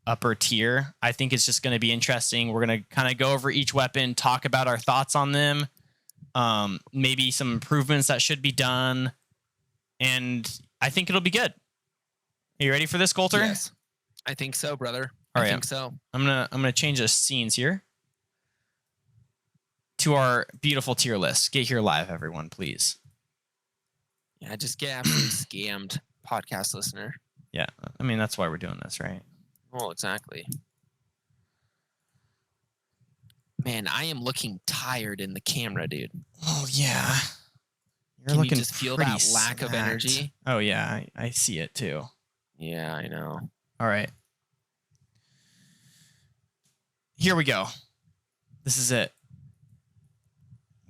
[SPEAKER 2] upper tier. I think it's just going to be interesting. We're going to kind of go over each weapon, talk about our thoughts on them, maybe some improvements that should be done. And I think it'll be good. Are you ready for this, Coulter?
[SPEAKER 1] Yes, I think so, brother.
[SPEAKER 2] All right,
[SPEAKER 1] I think so.
[SPEAKER 2] I'm gonna change the scenes here to our beautiful tier list. Get here live, everyone, please.
[SPEAKER 1] Yeah, just get absolutely scammed, podcast listener.
[SPEAKER 2] Yeah, I mean that's why we're doing this, right?
[SPEAKER 1] Well, exactly. Man, I am looking tired in the camera, dude.
[SPEAKER 2] Oh yeah,
[SPEAKER 1] Can you just feel that lack of energy?
[SPEAKER 2] Oh yeah, I see it too.
[SPEAKER 1] Yeah, I know.
[SPEAKER 2] All right. Here we go. This is it.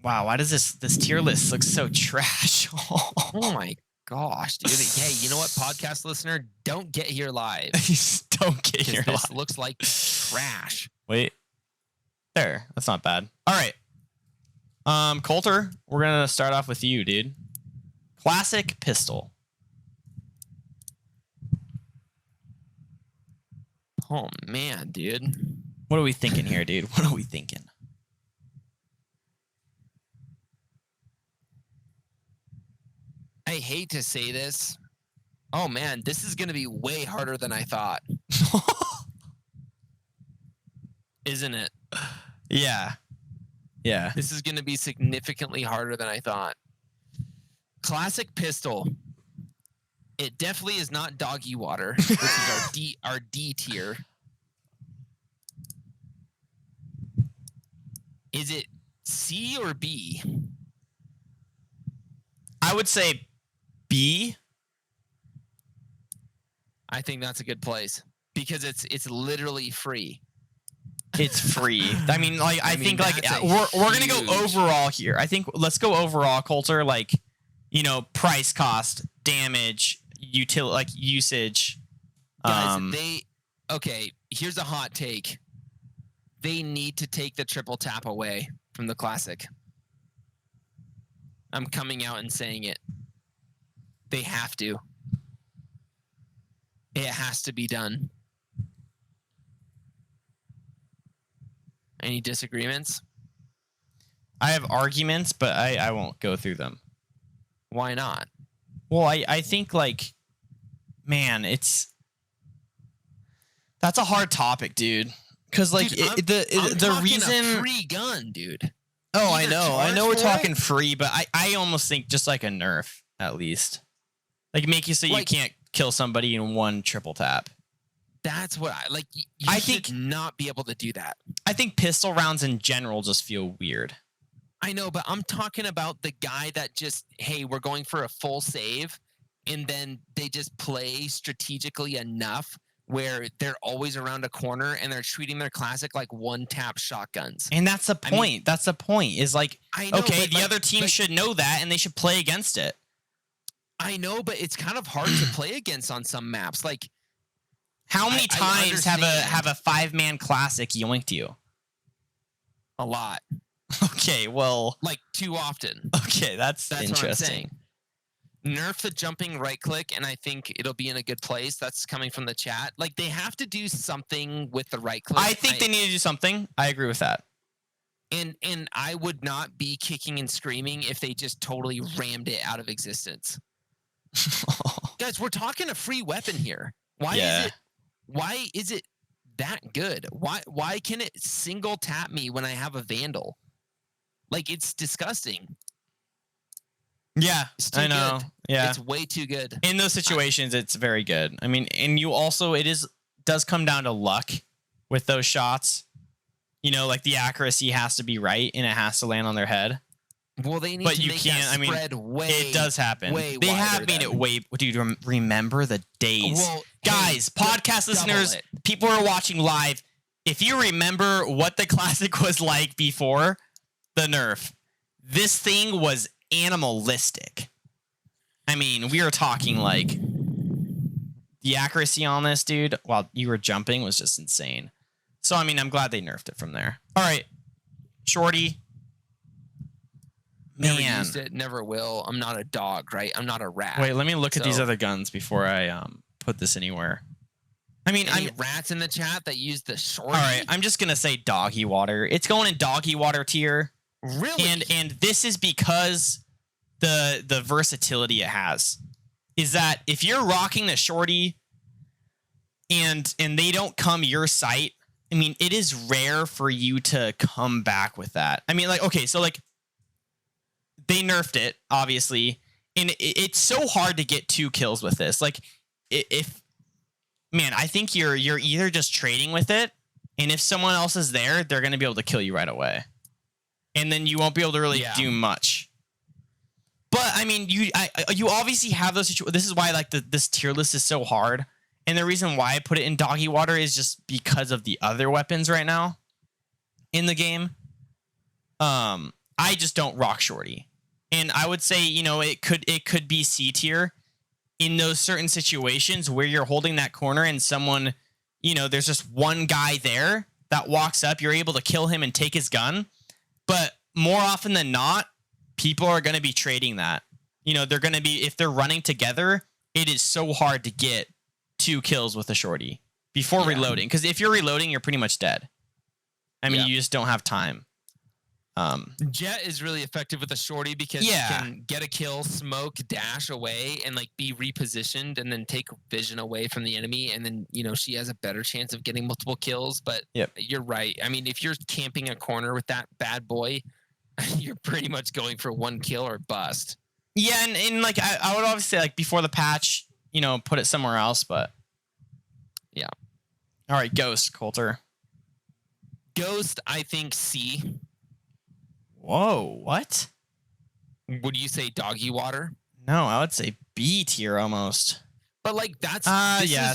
[SPEAKER 2] Wow, why does this tier list look so trash?
[SPEAKER 1] Oh my gosh, dude. Hey, you know what, podcast listener? Don't get here live.
[SPEAKER 2] Don't get here live.
[SPEAKER 1] This looks like trash.
[SPEAKER 2] Wait. There. That's not bad. All right. Coulter, we're going to start off with you, dude. Classic pistol.
[SPEAKER 1] Oh, man, dude.
[SPEAKER 2] What are we thinking here, dude? What are we thinking?
[SPEAKER 1] I hate to say this. Oh, man, this is going to be way harder than I thought. Isn't it?
[SPEAKER 2] Yeah. Yeah.
[SPEAKER 1] This is going to be significantly harder than I thought. Classic pistol. It definitely is not doggy water, which is our D tier. Is it C or B?
[SPEAKER 2] I would say B.
[SPEAKER 1] I think that's a good place because it's literally free.
[SPEAKER 2] It's free. I mean, like I think like we're gonna go
[SPEAKER 1] huge-
[SPEAKER 2] overall here. I think let's go overall, Coulter. Like, you know, price, cost, damage, like usage.
[SPEAKER 1] Guys, okay. Here's a hot take. They need to take the triple tap away from the classic. I'm coming out and saying it. They have to. It has to be done. Any disagreements?
[SPEAKER 2] I have arguments, but I won't go through them.
[SPEAKER 1] Why not?
[SPEAKER 2] Well, I think like, man, that's a hard topic, dude. Because like
[SPEAKER 1] Dude,
[SPEAKER 2] the reason
[SPEAKER 1] a free gun, dude.
[SPEAKER 2] Oh, I
[SPEAKER 1] Either
[SPEAKER 2] know we're
[SPEAKER 1] charge for
[SPEAKER 2] talking
[SPEAKER 1] it-
[SPEAKER 2] free, but I almost think just like a nerf at least, like make you so you
[SPEAKER 1] Like-
[SPEAKER 2] can't kill somebody in one triple tap.
[SPEAKER 1] That's what I like. You
[SPEAKER 2] I
[SPEAKER 1] should
[SPEAKER 2] think-
[SPEAKER 1] not be able to do that.
[SPEAKER 2] I think pistol rounds in general just feel weird.
[SPEAKER 1] I know, but I'm talking about the guy that just, hey, we're going for a full save, and then they just play strategically enough where they're always around a corner and they're treating their classic like one tap shotguns.
[SPEAKER 2] And that's the point.
[SPEAKER 1] I mean-
[SPEAKER 2] That's the point. Is like,
[SPEAKER 1] I know,
[SPEAKER 2] okay,
[SPEAKER 1] but
[SPEAKER 2] the
[SPEAKER 1] like-
[SPEAKER 2] other team
[SPEAKER 1] but-
[SPEAKER 2] should know that and they should play against it.
[SPEAKER 1] I know, but it's kind of hard to play against on some maps. Like,
[SPEAKER 2] How many
[SPEAKER 1] I
[SPEAKER 2] times have
[SPEAKER 1] understand.
[SPEAKER 2] a 5-man classic yoinked you?
[SPEAKER 1] a lot.
[SPEAKER 2] Okay, well,
[SPEAKER 1] Like, too often.
[SPEAKER 2] okay, that's
[SPEAKER 1] That's
[SPEAKER 2] interesting.
[SPEAKER 1] what I'm saying. Nerf the jumping right click, and I think it'll be in a good place. That's coming from the chat. Like, they have to do something with the right click.
[SPEAKER 2] I think they need to do something. I agree with that.
[SPEAKER 1] And I would not be kicking and screaming if they just totally rammed it out of existence. Guys, we're talking a free weapon here. Why is it that good? Why can it single tap me when I have a Vandal? Like, it's disgusting.
[SPEAKER 2] Yeah,
[SPEAKER 1] It's too
[SPEAKER 2] I know.
[SPEAKER 1] good.
[SPEAKER 2] Yeah.
[SPEAKER 1] It's way too good.
[SPEAKER 2] In those situations, it's very good. I mean, and you also does come down to luck with those shots. You know, like the accuracy has to be right and it has to land on their head.
[SPEAKER 1] Well, they need
[SPEAKER 2] But
[SPEAKER 1] to
[SPEAKER 2] you
[SPEAKER 1] make
[SPEAKER 2] can't.
[SPEAKER 1] that
[SPEAKER 2] I mean,
[SPEAKER 1] spread way.
[SPEAKER 2] it does happen.
[SPEAKER 1] way
[SPEAKER 2] They have
[SPEAKER 1] wider
[SPEAKER 2] made it
[SPEAKER 1] than-
[SPEAKER 2] way. Dude, remember the days,
[SPEAKER 1] Well,
[SPEAKER 2] guys.
[SPEAKER 1] hey,
[SPEAKER 2] Podcast
[SPEAKER 1] double
[SPEAKER 2] listeners,
[SPEAKER 1] it.
[SPEAKER 2] people who are watching live. If you remember what the classic was like before the nerf, this thing was animalistic. I mean, we are talking like the accuracy on this, dude, while you were jumping was just insane. So, I mean, I'm glad they nerfed it from there. All right, Shorty.
[SPEAKER 1] Never
[SPEAKER 2] Man.
[SPEAKER 1] used it. Never will. I'm not a dog, right? I'm not a rat.
[SPEAKER 2] Wait, let me look at these
[SPEAKER 1] So-
[SPEAKER 2] other guns before I put this anywhere. I mean,
[SPEAKER 1] Any rats in the chat that use the short?
[SPEAKER 2] all right. I'm just gonna say doggy water. It's going in doggy water tier,
[SPEAKER 1] Really?
[SPEAKER 2] and this is because the versatility it has is that if you're rocking the shorty and they don't come your sight, I mean, it is rare for you to come back with that. I mean, like, okay, so like they nerfed it, obviously, and it's so hard to get 2 kills with this. Like, if man, I think you're either just trading with it, and if someone else is there, they're gonna be able to kill you right away, and then you won't be able to really
[SPEAKER 1] Yeah.
[SPEAKER 2] do much. But I mean, you obviously have those situations. This is why like this tier list is so hard, and the reason why I put it in doggy water is just because of the other weapons right now in the game. I just don't rock shorty, and I would say, you know, it could be C tier in those certain situations where you're holding that corner and someone, you know, there's just one guy there that walks up, you're able to kill him and take his gun. But more often than not, people are going to be trading that. You know, they're going to be, if they're running together, it is so hard to get 2 kills with a shorty before
[SPEAKER 1] Yeah.
[SPEAKER 2] reloading. Because if you're reloading, you're pretty much dead. I mean,
[SPEAKER 1] Yeah.
[SPEAKER 2] you just don't have time.
[SPEAKER 1] Jet is really effective with a shorty because
[SPEAKER 2] Yeah.
[SPEAKER 1] she can get a kill, smoke, dash away, and like be repositioned, and then take vision away from the enemy, and then she has a better chance of getting multiple kills. But
[SPEAKER 2] Yep.
[SPEAKER 1] you're right. I mean, if you're camping a corner with that bad boy, you're pretty much going for one kill or bust.
[SPEAKER 2] Yeah, and like I would obviously say like before the patch, put it somewhere else, but
[SPEAKER 1] yeah.
[SPEAKER 2] All right, Ghost, Coulter.
[SPEAKER 1] Ghost, I think C.
[SPEAKER 2] Whoa, what?
[SPEAKER 1] Would you say doggy water?
[SPEAKER 2] No, I would say B tier almost.
[SPEAKER 1] But like that's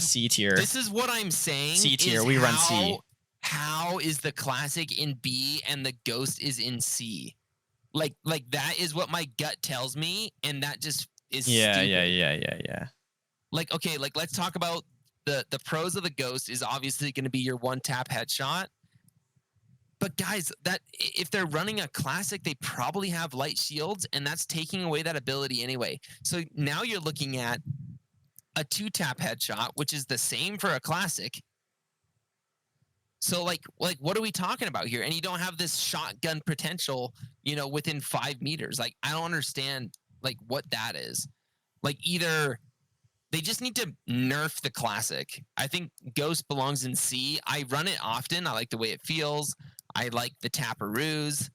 [SPEAKER 2] C tier.
[SPEAKER 1] This is what I'm saying.
[SPEAKER 2] C tier. We run C.
[SPEAKER 1] How is the classic in B and the Ghost is in C? Like that is what my gut tells me, and that just is stupid.
[SPEAKER 2] Yeah.
[SPEAKER 1] Like, okay, like let's talk about the pros of the Ghost is obviously going to be your one tap headshot. But guys, that if they're running a classic, they probably have light shields, and that's taking away that ability anyway. So now you're looking at a 2-tap headshot, which is the same for a classic. So like what are we talking about here? And you don't have this shotgun potential, within 5 meters. Like I don't understand like what that is. Like either they just need to nerf the classic. I think Ghost belongs in C. I run it often. I like the way it feels. I like the taparoos.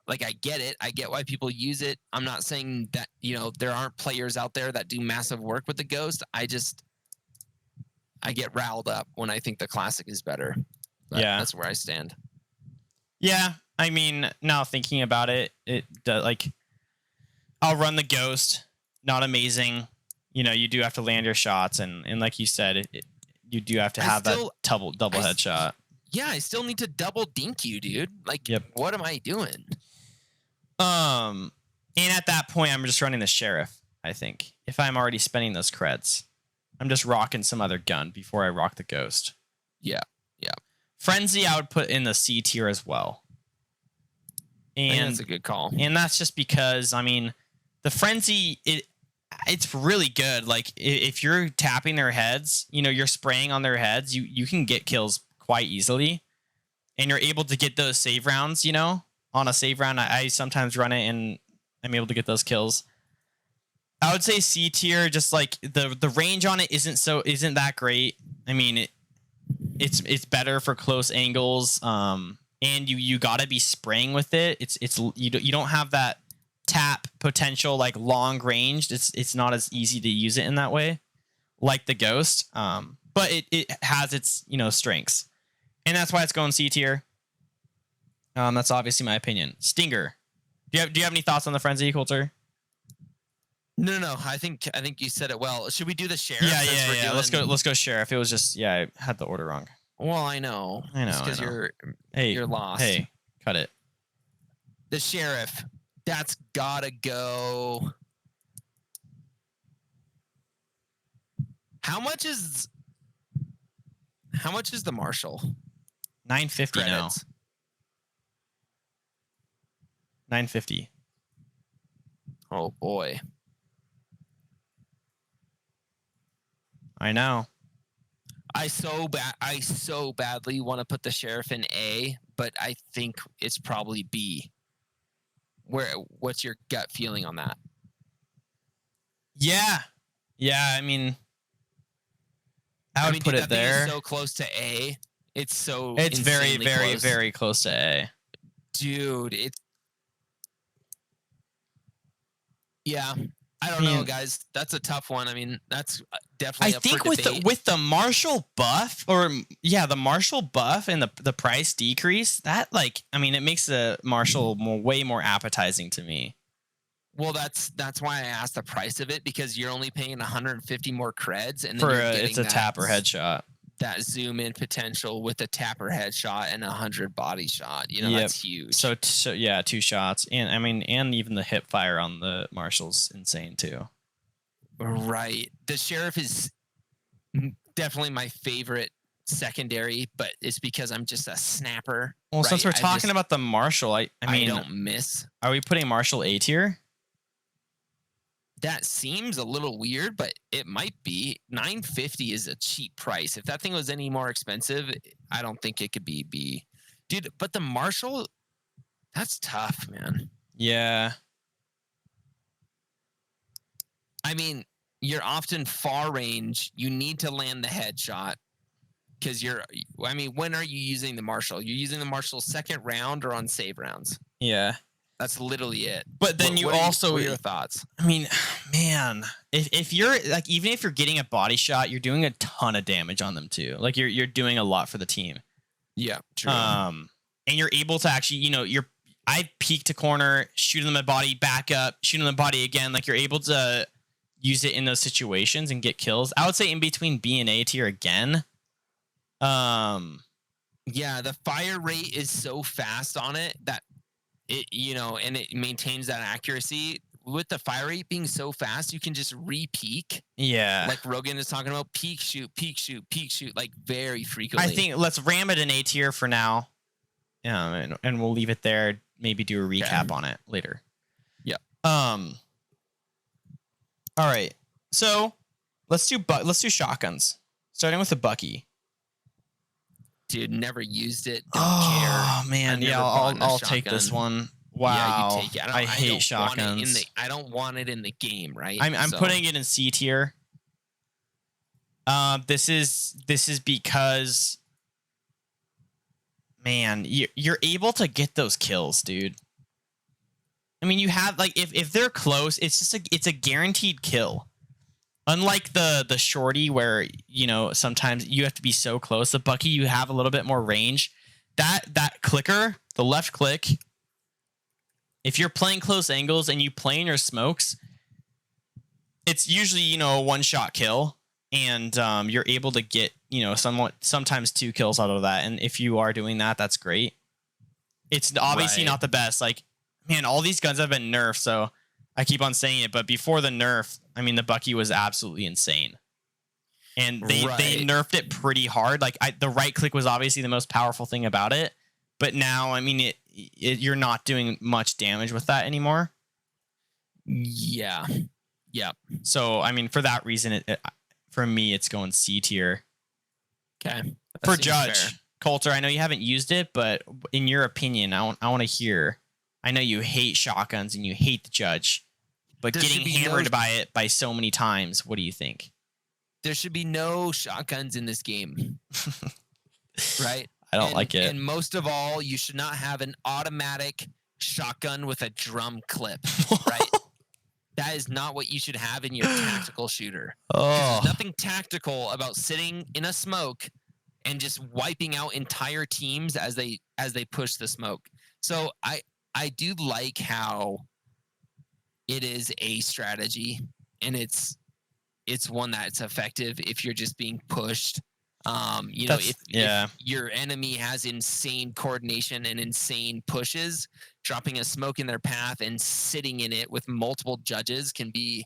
[SPEAKER 1] Like I get it. I get why people use it. I'm not saying that, there aren't players out there that do massive work with the Ghost. I get riled up when I think the classic is better. But
[SPEAKER 2] yeah.
[SPEAKER 1] That's where I stand.
[SPEAKER 2] Yeah. I mean, now thinking about it, I'll run the Ghost. Not amazing. You do have to land your shots, and like you said, you do have to have that double headshot.
[SPEAKER 1] Yeah, I still need to double dink you, dude. Like, What am I doing?
[SPEAKER 2] And at that point, I'm just running the Sheriff, I think. If I'm already spending those creds, I'm just rocking some other gun before I rock the Ghost.
[SPEAKER 1] Yeah.
[SPEAKER 2] Frenzy, I would put in the C tier as well. And
[SPEAKER 1] that's a good call.
[SPEAKER 2] And that's just because, I mean, the Frenzy, it's really good. Like, if you're tapping their heads, you're spraying on their heads, you can get kills quite easily. And you're able to get those save rounds, on a save round. I sometimes run it, and I'm able to get those kills. I would say C tier, just like the range on it isn't that great. I mean, it's better for close angles. And you gotta be spraying with it. You don't have that tap potential like long ranged. It's not as easy to use it in that way, like the Ghost. But it has its strengths, and that's why it's going C tier. That's obviously my opinion. Stinger, do you have any thoughts on the Frenzy, Coulter?
[SPEAKER 1] No. I think you said it well. Should we do the Sheriff?
[SPEAKER 2] Yeah. Let's go Sheriff. It was just I had the order wrong.
[SPEAKER 1] Well, I know. Because you're lost.
[SPEAKER 2] Hey, cut it.
[SPEAKER 1] The Sheriff. That's gotta go. How much is the Marshall?
[SPEAKER 2] $950 now. $950.
[SPEAKER 1] Oh boy.
[SPEAKER 2] I know.
[SPEAKER 1] I so badly want to put the Sheriff in A, but I think it's probably B. What's your gut feeling on that?
[SPEAKER 2] Yeah. I mean, I would put it there.
[SPEAKER 1] It's so close to A. It's
[SPEAKER 2] very, very,
[SPEAKER 1] close.
[SPEAKER 2] very close to A.
[SPEAKER 1] Dude, yeah. I don't know, guys. That's a tough one. I mean, that's definitely.
[SPEAKER 2] I think with the Marshall buff, the Marshall buff and the price decrease, that it makes the Marshall way more appetizing to me.
[SPEAKER 1] Well, that's why I asked the price of it, because you're only paying 150 more creds, and
[SPEAKER 2] then it's a tapper headshot.
[SPEAKER 1] That zoom in potential with a tapper headshot and 100 body shot. That's huge.
[SPEAKER 2] So 2 shots, and even the hip fire on the Marshall's insane too.
[SPEAKER 1] Right. The Sheriff is definitely my favorite secondary, but it's because I'm just a snapper.
[SPEAKER 2] Well, since we're talking about the Marshall, I
[SPEAKER 1] don't miss.
[SPEAKER 2] Are we putting Marshall A tier?
[SPEAKER 1] That seems a little weird, but it might be. $950 is a cheap price. If that thing was any more expensive, I don't think it could be B. Dude, but the Marshall, That's tough, man.
[SPEAKER 2] Yeah.
[SPEAKER 1] I mean, you're often far range. You need to land the headshot because I mean, when are you using the Marshall? You're using the Marshall second round or on save rounds.
[SPEAKER 2] Yeah.
[SPEAKER 1] That's literally it.
[SPEAKER 2] But then
[SPEAKER 1] what are your thoughts?
[SPEAKER 2] I mean, man, if you're like, even if you're getting a body shot, you're doing a ton of damage on them too. Like you're doing a lot for the team.
[SPEAKER 1] Yeah, true.
[SPEAKER 2] And you're able to actually, I peek to corner, shoot them in the body, back up, shoot them in the body again. Like you're able to use it in those situations and get kills. I would say in between B and A tier again.
[SPEAKER 1] Yeah, the fire rate is so fast on it that it, and it maintains that accuracy. With the fire rate being so fast, you can just re-peek.
[SPEAKER 2] Yeah.
[SPEAKER 1] Like Rogan is talking about, peek, shoot, like very frequently.
[SPEAKER 2] I think let's ram it in A tier for now. Yeah, and we'll leave it there. Maybe do a recap on it later.
[SPEAKER 1] Yeah.
[SPEAKER 2] All right. So let's do shotguns. Starting with the Bucky.
[SPEAKER 1] Dude, never used it. Don't care.
[SPEAKER 2] Oh man, yeah, I'll take this one. Wow,
[SPEAKER 1] yeah, you take it.
[SPEAKER 2] I hate shotguns.
[SPEAKER 1] I don't want it in the game, right?
[SPEAKER 2] I'm putting it in C tier. This is because, man, you're able to get those kills, dude. I mean, you have like if they're close, it's a guaranteed kill. Unlike the shorty where, sometimes you have to be so close. The Bucky, you have a little bit more range. That clicker, the left click, if you're playing close angles and you play in your smokes, it's usually, a one-shot kill. And you're able to get, sometimes 2 kills out of that. And if you are doing that, that's great. It's obviously not the best. Like, man, all these guns have been nerfed, so I keep on saying it, but before the nerf, I mean, the Bucky was absolutely insane. And they nerfed it pretty hard. Like the right click was obviously the most powerful thing about it, but now, I mean, you're not doing much damage with that anymore.
[SPEAKER 1] Yeah. Yeah.
[SPEAKER 2] So, I mean, for that reason, for me, it's going C tier.
[SPEAKER 1] Okay.
[SPEAKER 2] For Judge, fair. Coulter, I know you haven't used it, but in your opinion, I want to hear. I know you hate shotguns and you hate the Judge, but getting hammered by it by so many times, what do you think?
[SPEAKER 1] There should be no shotguns in this game. Right?
[SPEAKER 2] I don't like it.
[SPEAKER 1] And most of all, you should not have an automatic shotgun with a drum clip, right? That is not what you should have in your tactical shooter.
[SPEAKER 2] Oh.
[SPEAKER 1] There's nothing tactical about sitting in a smoke and just wiping out entire teams as they push the smoke. So I do like how it is a strategy, and it's one that's effective if you're just being pushed. If your enemy has insane coordination and insane pushes, dropping a smoke in their path and sitting in it with multiple judges can be,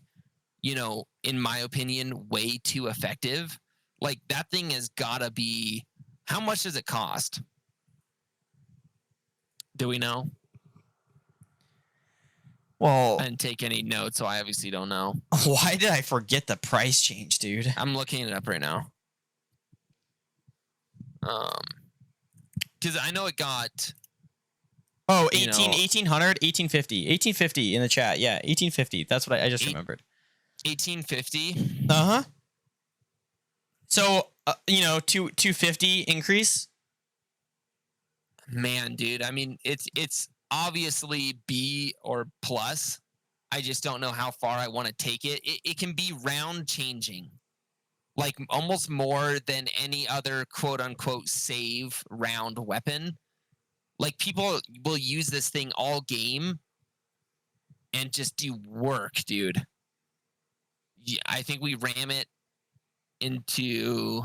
[SPEAKER 1] in my opinion, way too effective. Like that thing has gotta be, how much does it cost? Do we know?
[SPEAKER 2] Well,
[SPEAKER 1] I didn't take any notes, so I obviously don't know.
[SPEAKER 2] Why did I forget the price change, dude?
[SPEAKER 1] I'm looking it up right now. Because I know it got.
[SPEAKER 2] Oh, 1800, 1850. 1850 in the chat. Yeah, 1850. That's what I just remembered.
[SPEAKER 1] 1850?
[SPEAKER 2] Uh-huh. So, 250 increase?
[SPEAKER 1] Man, dude. I mean, it's obviously B or plus. I just don't know how far I want to take it. It can be round changing. Like almost more than any other quote unquote save round weapon. Like people will use this thing all game and just do work, dude. Yeah, I think we ram it into.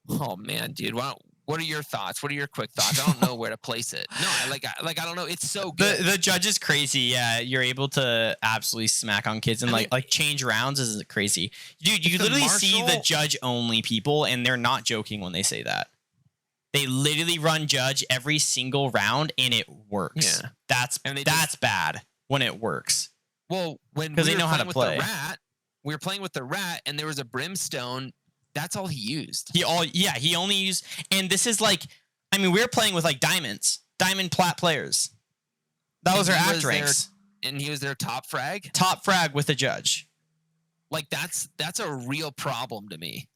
[SPEAKER 1] Oh man, dude. What are your thoughts? What are your quick thoughts? I don't know where to place it. No, I don't know. It's so good.
[SPEAKER 2] The Judge is crazy. Yeah, you're able to absolutely smack on kids and like change rounds is crazy. Dude, you literally see the Judge only people, and they're not joking when they say that. They literally run Judge every single round, and it works. Yeah. That's bad when it works.
[SPEAKER 1] Well, because they know how to play. We were playing with the rat, and there was a brimstone. That's all he used.
[SPEAKER 2] He only used, and this is like, I mean, we were playing with like diamonds. diamond plat players. That was our act ranks.
[SPEAKER 1] And he was their top frag?
[SPEAKER 2] Top frag with a judge.
[SPEAKER 1] Like, that's a real problem to me.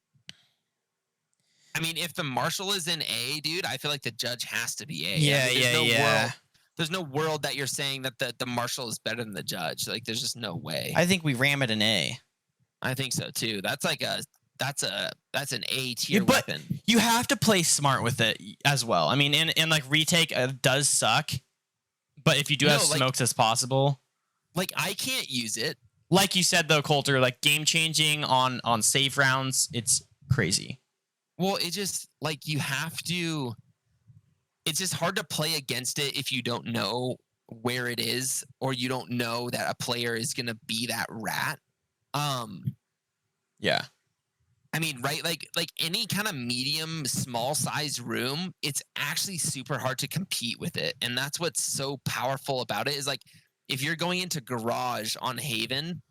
[SPEAKER 1] I mean, if the marshal is in A, dude, I feel like the judge has to be A.
[SPEAKER 2] Yeah,
[SPEAKER 1] I mean, there's no world that you're saying that the marshal is better than the judge. Like, there's just no way.
[SPEAKER 2] I think we ram it an A.
[SPEAKER 1] I think so too. That's an A tier weapon.
[SPEAKER 2] You have to play smart with it as well. I mean, and like retake does suck, but if you do have smokes as possible,
[SPEAKER 1] like I can't use it.
[SPEAKER 2] Like you said though, Coulter, like game changing on safe rounds, it's crazy.
[SPEAKER 1] Well, it just like you have to. It's just hard to play against it if you don't know where it is or you don't know that a player is gonna be that rat.
[SPEAKER 2] Yeah.
[SPEAKER 1] I mean, right? Like any kind of medium, small size room, it's actually super hard to compete with it, and that's what's so powerful about it. Is like if you're going into garage on Haven.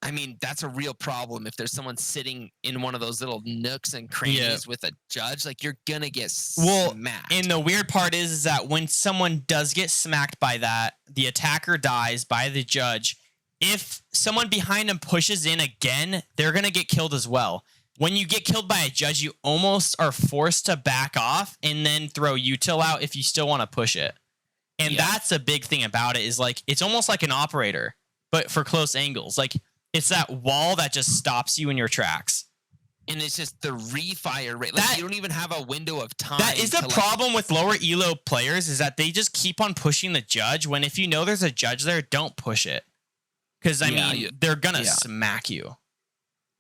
[SPEAKER 1] I mean, that's a real problem. If there's someone sitting in one of those little nooks and crannies with a judge, like you're gonna get smacked.
[SPEAKER 2] And the weird part is that when someone does get smacked by that, the attacker dies by the judge. If someone behind them pushes in again, they're gonna get killed as well. When you get killed by a judge, you almost are forced to back off and then throw util out if you still want to push it. And that's a big thing about it. Is like it's almost like an operator, but for close angles. Like it's that wall that just stops you in your tracks.
[SPEAKER 1] And it's just the refire rate. Like you don't even have a window of time.
[SPEAKER 2] That is the problem with lower elo players, is that they just keep on pushing the judge, when if you know there's a judge there, don't push it. Because, I mean, they're going to smack you.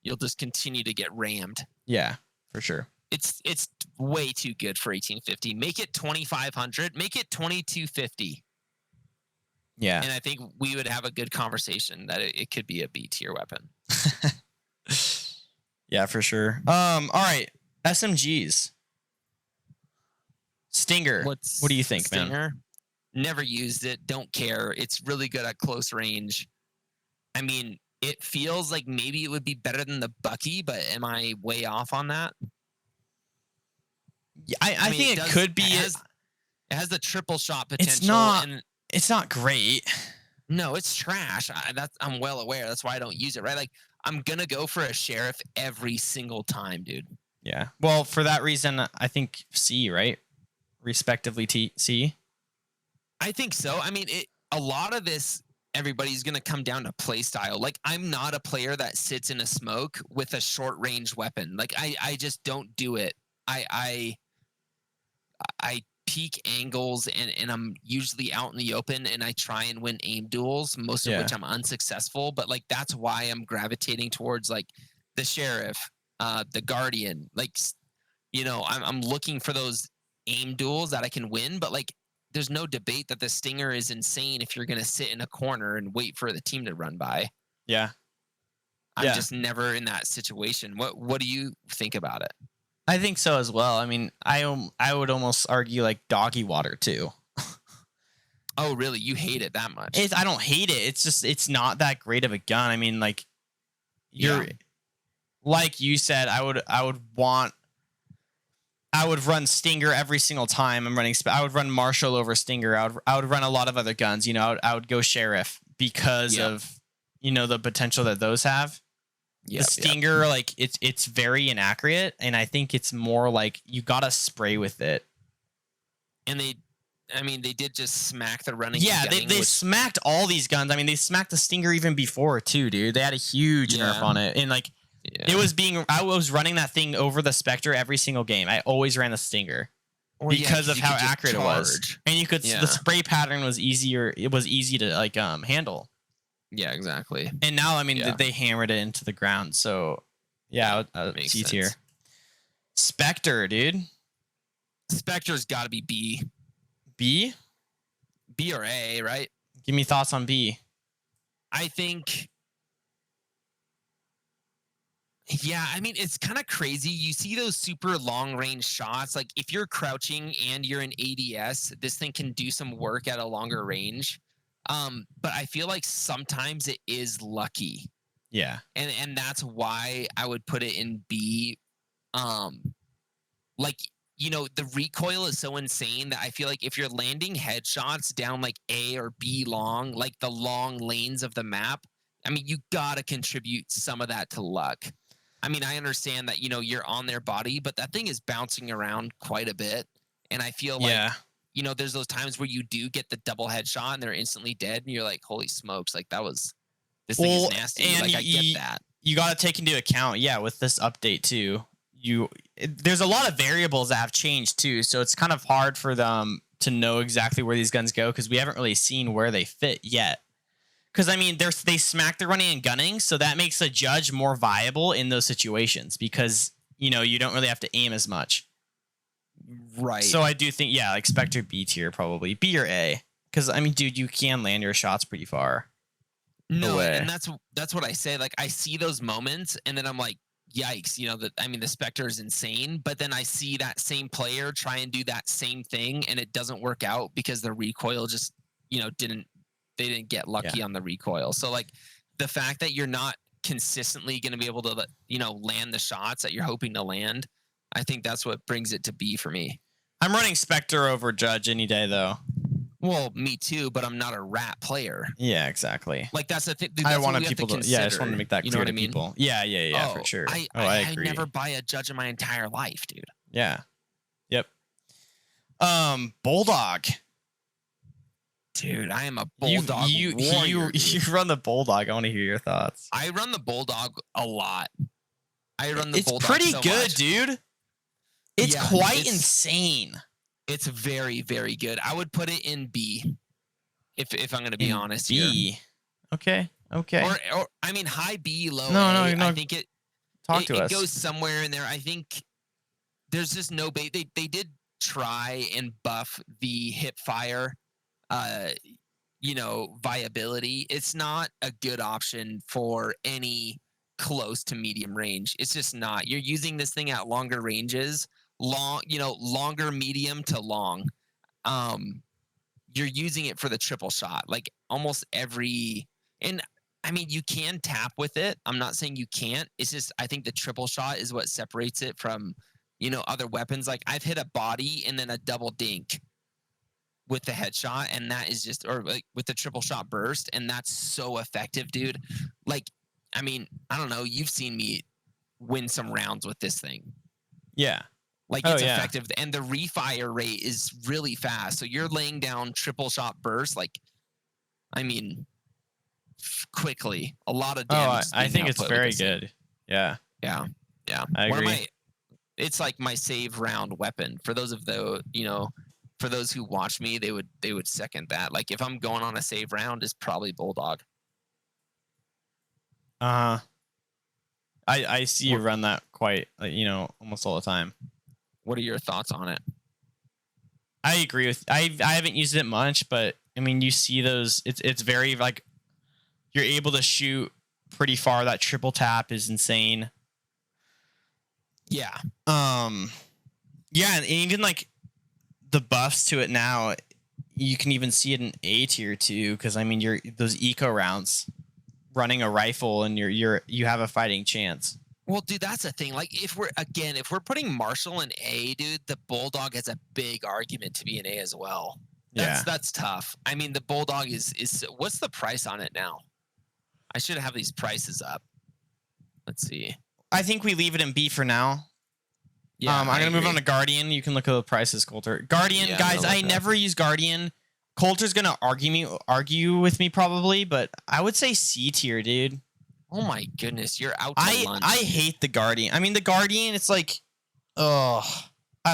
[SPEAKER 1] You'll just continue to get rammed.
[SPEAKER 2] Yeah, for sure.
[SPEAKER 1] It's way too good for 1850. Make it 2,500. Make it 2,250.
[SPEAKER 2] Yeah.
[SPEAKER 1] And I think we would have a good conversation that it could be a B tier weapon.
[SPEAKER 2] Yeah, for sure. All right. SMGs. Stinger. What do you think,
[SPEAKER 1] Stinger?
[SPEAKER 2] Man?
[SPEAKER 1] Never used it. Don't care. It's really good at close range. I mean, it feels like maybe it would be better than the Bucky, but am I way off on that?
[SPEAKER 2] Yeah, I think it could be.
[SPEAKER 1] It has the triple shot potential.
[SPEAKER 2] It's not great.
[SPEAKER 1] No, it's trash. I'm well aware. That's why I don't use it, right? Like, I'm going to go for a sheriff every single time, dude.
[SPEAKER 2] Yeah. Well, for that reason, I think C, right? Respectively C.
[SPEAKER 1] I think so. I mean, a lot of this, everybody's going to come down to play style. Like, I'm not a player that sits in a smoke with a short range weapon. Like, I just don't do it. I peak angles and I'm usually out in the open and I try and win aim duels, most of which I'm unsuccessful. But like, that's why I'm gravitating towards like the sheriff, the guardian. Like, you know, I'm looking for those aim duels that I can win. But like, there's no debate that the Stinger is insane if you're going to sit in a corner and wait for the team to run by.
[SPEAKER 2] Yeah.
[SPEAKER 1] I'm just never in that situation. What do you think about it?
[SPEAKER 2] I think so as well. I mean, I would almost argue like doggy water too.
[SPEAKER 1] Oh, really? You hate it that much?
[SPEAKER 2] I don't hate it. It's just it's not that great of a gun. I mean, like like you said, I would run Stinger every single time I'm running. I would run Marshall over Stinger. I would run a lot of other guns. You know, I would go Sheriff because of the potential that those have. The Stinger, like it's very inaccurate, and I think it's more like you gotta spray with it.
[SPEAKER 1] And they did just smack the running.
[SPEAKER 2] Yeah, they smacked all these guns. I mean, they smacked the Stinger even before too, dude. They had a huge nerf on it, and like I was running that thing over the Spectre every single game. I always ran the Stinger because of how accurate it was, and you could the spray pattern was easier. It was easy to like handle.
[SPEAKER 1] Yeah, exactly.
[SPEAKER 2] And now, I mean, they hammered it into the ground. So, yeah, C tier. Spectre, dude.
[SPEAKER 1] Spectre's got to be B.
[SPEAKER 2] B?
[SPEAKER 1] B or A, right?
[SPEAKER 2] Give me thoughts on B.
[SPEAKER 1] I think... Yeah, I mean, it's kind of crazy. You see those super long-range shots. Like, if you're crouching and you're in ADS, this thing can do some work at a longer range. But I feel like sometimes it is lucky.
[SPEAKER 2] Yeah. And
[SPEAKER 1] that's why I would put it in B. Like the recoil is so insane that I feel like if you're landing headshots down like A or B long, like the long lanes of the map, I mean, you gotta contribute some of that to luck. I mean, I understand that you're on their body, but that thing is bouncing around quite a bit, and I feel like
[SPEAKER 2] Yeah.
[SPEAKER 1] there's those times where you do get the double headshot and they're instantly dead, and you're like, holy smokes, like this thing is
[SPEAKER 2] Well,
[SPEAKER 1] nasty.
[SPEAKER 2] and
[SPEAKER 1] Like I get that.
[SPEAKER 2] you got to take into account, yeah, with this update too. There's a lot of variables that have changed too, so it's kind of hard for them to know exactly where these guns go because we haven't really seen where they fit yet. Because I mean, they smack the running and gunning, so that makes a judge more viable in those situations because you don't really have to aim as much.
[SPEAKER 1] Right.
[SPEAKER 2] So I do think, yeah, like Spectre B tier probably B or A, because I mean, dude, you can land your shots pretty far.
[SPEAKER 1] No,
[SPEAKER 2] way.
[SPEAKER 1] and that's what I say. Like I see those moments, and then I'm like, yikes! The Spectre is insane. But then I see that same player try and do that same thing, and it doesn't work out because the recoil just they didn't get lucky on the recoil. So like the fact that you're not consistently going to be able to land the shots that you're hoping to land, I think that's what brings it to B for me.
[SPEAKER 2] I'm running Spectre over Judge any day though.
[SPEAKER 1] Well, me too, but I'm not a rat player.
[SPEAKER 2] Yeah, exactly.
[SPEAKER 1] Like that's the thing.
[SPEAKER 2] I wanted people to I just wanted to make that clear to
[SPEAKER 1] I mean?
[SPEAKER 2] people. Yeah, for sure. I agree.
[SPEAKER 1] never buy a Judge in my entire life, dude.
[SPEAKER 2] Yeah. Yep. Bulldog.
[SPEAKER 1] Dude, I am a Bulldog
[SPEAKER 2] you
[SPEAKER 1] warrior.
[SPEAKER 2] You run the Bulldog. I want to hear your thoughts.
[SPEAKER 1] I run the Bulldog a lot. Bulldog. It's
[SPEAKER 2] pretty
[SPEAKER 1] so
[SPEAKER 2] good,
[SPEAKER 1] much.
[SPEAKER 2] Dude. It's quite insane.
[SPEAKER 1] It's very, very good. I would put it in B, if I'm going to be honest.
[SPEAKER 2] B.
[SPEAKER 1] Here.
[SPEAKER 2] Okay.
[SPEAKER 1] Or I mean, high B, low
[SPEAKER 2] no,
[SPEAKER 1] A.
[SPEAKER 2] No.
[SPEAKER 1] I think it.
[SPEAKER 2] Talk to us.
[SPEAKER 1] It goes somewhere in there. I think there's just no bait. They did try and buff the hip fire, viability. It's not a good option for any close to medium range. It's just not. You're using this thing at longer ranges, longer medium to long. You're using it for the triple shot, like almost every. And I mean, you can tap with it. I'm not saying you can't. It's just I think the triple shot is what separates it from other weapons. Like I've hit a body and then a double dink with the headshot, and that is just, or like with the triple shot burst, and that's so effective, dude. Like, I mean, I don't know. You've seen me win some rounds with this thing.
[SPEAKER 2] Yeah.
[SPEAKER 1] Like it's effective, and the refire rate is really fast. So you're laying down triple shot burst, like, I mean, quickly. A lot of damage.
[SPEAKER 2] I think it's very good. Yeah.
[SPEAKER 1] I agree. It's like my save round weapon. For those of for those who watch me, they would second that. Like if I'm going on a save round, it's probably Bulldog.
[SPEAKER 2] I see you run that quite, almost all the time.
[SPEAKER 1] What are your thoughts on it?
[SPEAKER 2] I agree with. I haven't used it much, but I mean, you see those. It's very like you're able to shoot pretty far. That triple tap is insane.
[SPEAKER 1] Yeah.
[SPEAKER 2] Yeah, and even like the buffs to it now, you can even see it in A tier too. Because I mean, you're those eco rounds, running a rifle, and you have a fighting chance.
[SPEAKER 1] Well, dude, that's the thing. Like, if we're putting Marshall in A, dude, the Bulldog has a big argument to be in A as well. That's tough. I mean, the Bulldog is what's the price on it now? I should have these prices up. Let's see.
[SPEAKER 2] I think we leave it in B for now.
[SPEAKER 1] Yeah,
[SPEAKER 2] I'm gonna move on to Guardian. You can look at the prices, Coulter. Guardian, guys, I never use Guardian. Coulter's gonna argue with me probably, but I would say C tier, dude.
[SPEAKER 1] Oh my goodness, you're out to lunch.
[SPEAKER 2] I hate the Guardian. I mean, the Guardian, it's like, I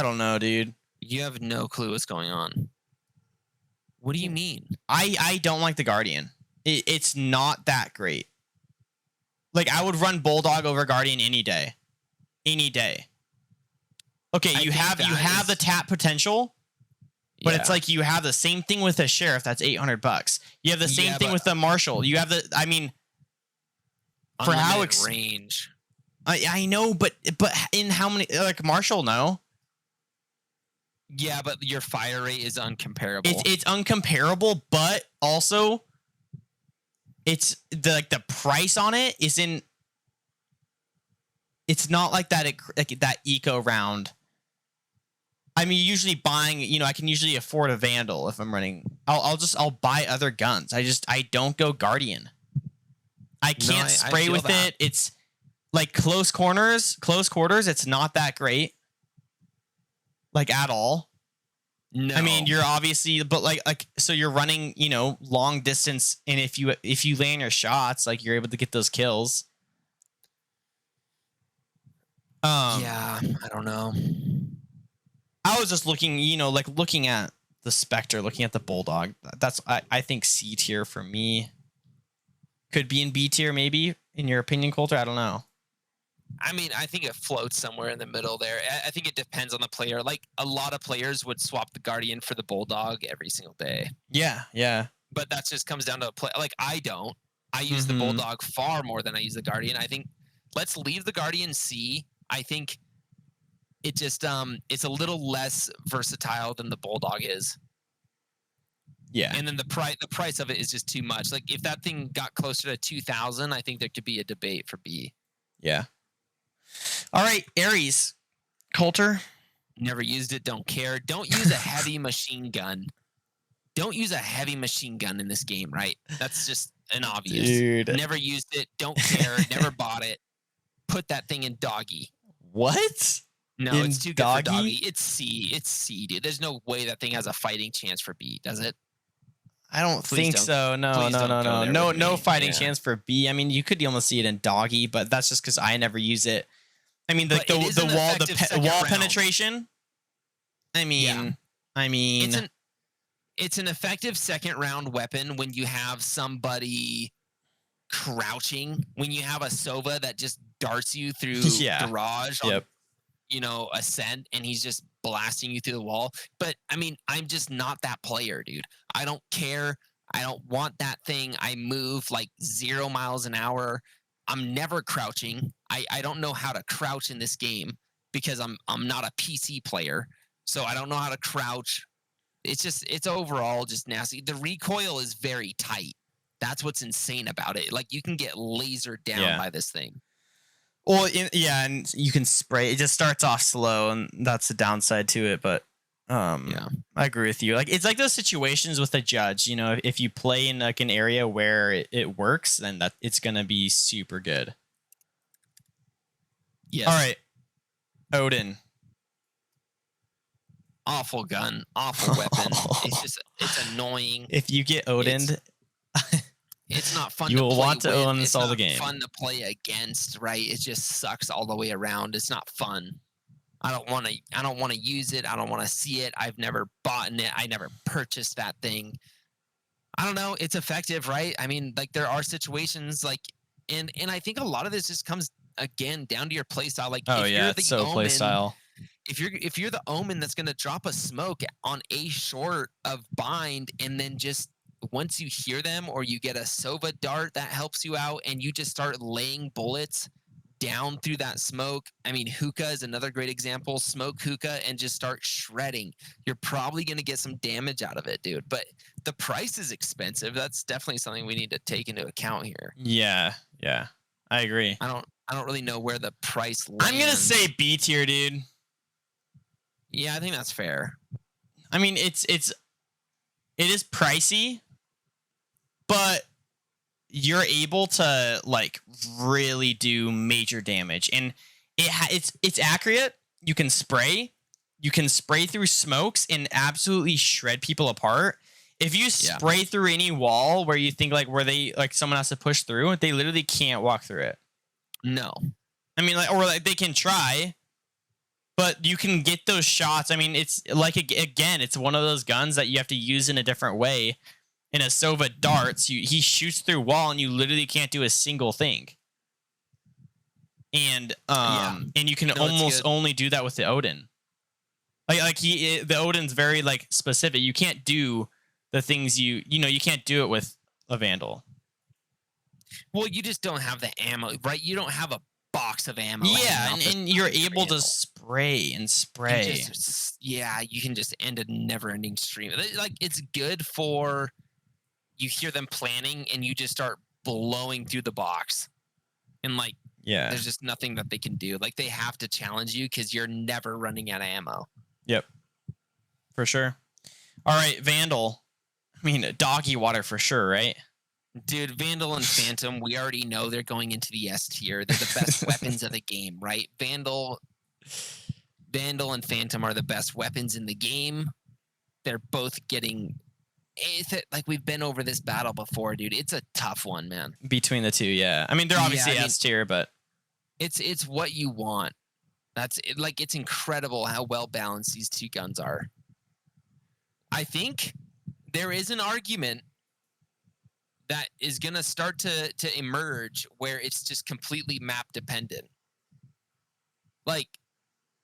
[SPEAKER 2] don't know, dude.
[SPEAKER 1] You have no clue what's going on. What do you mean?
[SPEAKER 2] I don't like the Guardian. It's not that great. Like, I would run Bulldog over Guardian any day. Any day. Okay, you have the tap potential, but it's like you have the same thing with a Sheriff that's $800. You have the same thing with the Marshal. You have the, I mean, for how
[SPEAKER 1] range.
[SPEAKER 2] I know, but in how many, like Marshall? No.
[SPEAKER 1] Yeah, but your fire rate is uncomparable.
[SPEAKER 2] It's uncomparable, but also it's the price on it is in. It's not like that. Like that eco round. I mean, usually buying, I can usually afford a Vandal if I'm running. I'll buy other guns. I don't go Guardian. I can't
[SPEAKER 1] I
[SPEAKER 2] spray
[SPEAKER 1] feel
[SPEAKER 2] with
[SPEAKER 1] that.
[SPEAKER 2] it. It's like close quarters. It's not that great, like at all.
[SPEAKER 1] No,
[SPEAKER 2] I mean, you're obviously, but like, so you're running, long distance, and if you land your shots, like you're able to get those kills.
[SPEAKER 1] yeah, I don't know.
[SPEAKER 2] I was just looking, like looking at the Spectre, looking at the Bulldog. That's I think C tier for me. Could be in B tier, maybe, in your opinion, Coulter. I don't know.
[SPEAKER 1] I mean, I think it floats somewhere in the middle there. I think it depends on the player. Like a lot of players would swap the Guardian for the Bulldog every single day.
[SPEAKER 2] Yeah.
[SPEAKER 1] But that just comes down to a play. Like I don't. I use the Bulldog far more than I use the Guardian. I think let's leave the Guardian C. I think it just it's a little less versatile than the Bulldog is.
[SPEAKER 2] Yeah.
[SPEAKER 1] And then the price of it is just too much. Like if that thing got closer to 2,000, I think there could be a debate for B.
[SPEAKER 2] Yeah. All right, Ares, Coulter.
[SPEAKER 1] Never used it. Don't care. Don't use a heavy machine gun. Don't use a heavy machine gun in this game, right? That's just an obvious.
[SPEAKER 2] Dude.
[SPEAKER 1] Never used it. Don't care. Never bought it. Put that thing in doggy.
[SPEAKER 2] What?
[SPEAKER 1] No,
[SPEAKER 2] in
[SPEAKER 1] it's too good for doggy. It's C. It's C, dude. There's no way that thing has a fighting chance for B, does it?
[SPEAKER 2] I don't think so. No. No fighting chance for B. I mean, you could almost see it in doggy, but that's just because I never use it. I mean, the wall penetration. I mean,
[SPEAKER 1] it's an effective second round weapon when you have somebody crouching, when you have a Sova that just darts you through garage on, ascent, and he's just blasting you through the wall. But I mean, I'm just not that player, dude. I don't care. I don't want that thing. I move like 0 miles an hour. I'm never crouching. I don't know how to crouch in this game because I'm not a PC player. So I don't know how to crouch. It's overall just nasty. The recoil is very tight. That's what's insane about it. Like you can get lasered down by this thing.
[SPEAKER 2] Well, and you can spray. It just starts off slow, and that's the downside to it. But I agree with you. Like it's like those situations with a judge. If you play in like an area where it works, then that it's gonna be super good.
[SPEAKER 1] Yes.
[SPEAKER 2] All right, Odin.
[SPEAKER 1] Awful gun, awful weapon. It's annoying.
[SPEAKER 2] If you get Odin'd,
[SPEAKER 1] it's not fun.
[SPEAKER 2] You
[SPEAKER 1] to
[SPEAKER 2] will
[SPEAKER 1] play
[SPEAKER 2] want to
[SPEAKER 1] with.
[SPEAKER 2] uninstall
[SPEAKER 1] It's
[SPEAKER 2] the game.
[SPEAKER 1] Fun to play against, right? It just sucks all the way around. It's not fun. I don't want to use it. I don't want to see it. I've never bought it. I never purchased that thing. I don't know. It's effective, right? I mean, like there are situations like, and I think a lot of this just comes again down to your play style. Like,
[SPEAKER 2] it's so play style.
[SPEAKER 1] If you're the Omen that's going to drop a smoke on a short of bind, and then just once you hear them or you get a Sova dart that helps you out, and you just start laying bullets down through that smoke. I mean, hookah is another great example. Smoke hookah and just start shredding. You're probably going to get some damage out of it, dude. But the price is expensive. That's definitely something we need to take into account here.
[SPEAKER 2] Yeah, I agree.
[SPEAKER 1] I don't really know where the price lands.
[SPEAKER 2] I'm gonna say B tier, dude.
[SPEAKER 1] Yeah, I think that's fair.
[SPEAKER 2] I mean, it is pricey, but you're able to like really do major damage, and it's accurate. You can spray through smokes and absolutely shred people apart. If you spray through any wall where you think like where they like someone has to push through, they literally can't walk through it.
[SPEAKER 1] No,
[SPEAKER 2] I mean, like, or like they can try, but you can get those shots. I mean, it's like again, it's one of those guns that you have to use in a different way. In a Sova darts, he shoots through wall, and you literally can't do a single thing. And and you can almost only do that with the Odin. Like the Odin's very like specific. You can't do the things you can't do it with a Vandal.
[SPEAKER 1] Well, you just don't have the ammo, right? You don't have a box of ammo.
[SPEAKER 2] Yeah, and you're able to spray and spray.
[SPEAKER 1] You can just end a never-ending stream. Like it's good for you hear them planning and you just start blowing through the box, and like there's just nothing that they can do. Like they have to challenge you because you're never running out of ammo.
[SPEAKER 2] Yep. For sure. All right, Vandal. I mean, doggy water for sure, right?
[SPEAKER 1] Dude, Vandal and Phantom, we already know they're going into the S tier. They're the best weapons of the game, right? Vandal and Phantom are the best weapons in the game. They're both getting like we've been over this battle before, dude. It's a tough one, man.
[SPEAKER 2] Between the two, yeah. I mean, they're obviously S tier, but
[SPEAKER 1] it's what you want. That's it, like it's incredible how well balanced these two guns are. I think there is an argument that is going to start to emerge where it's just completely map dependent. Like,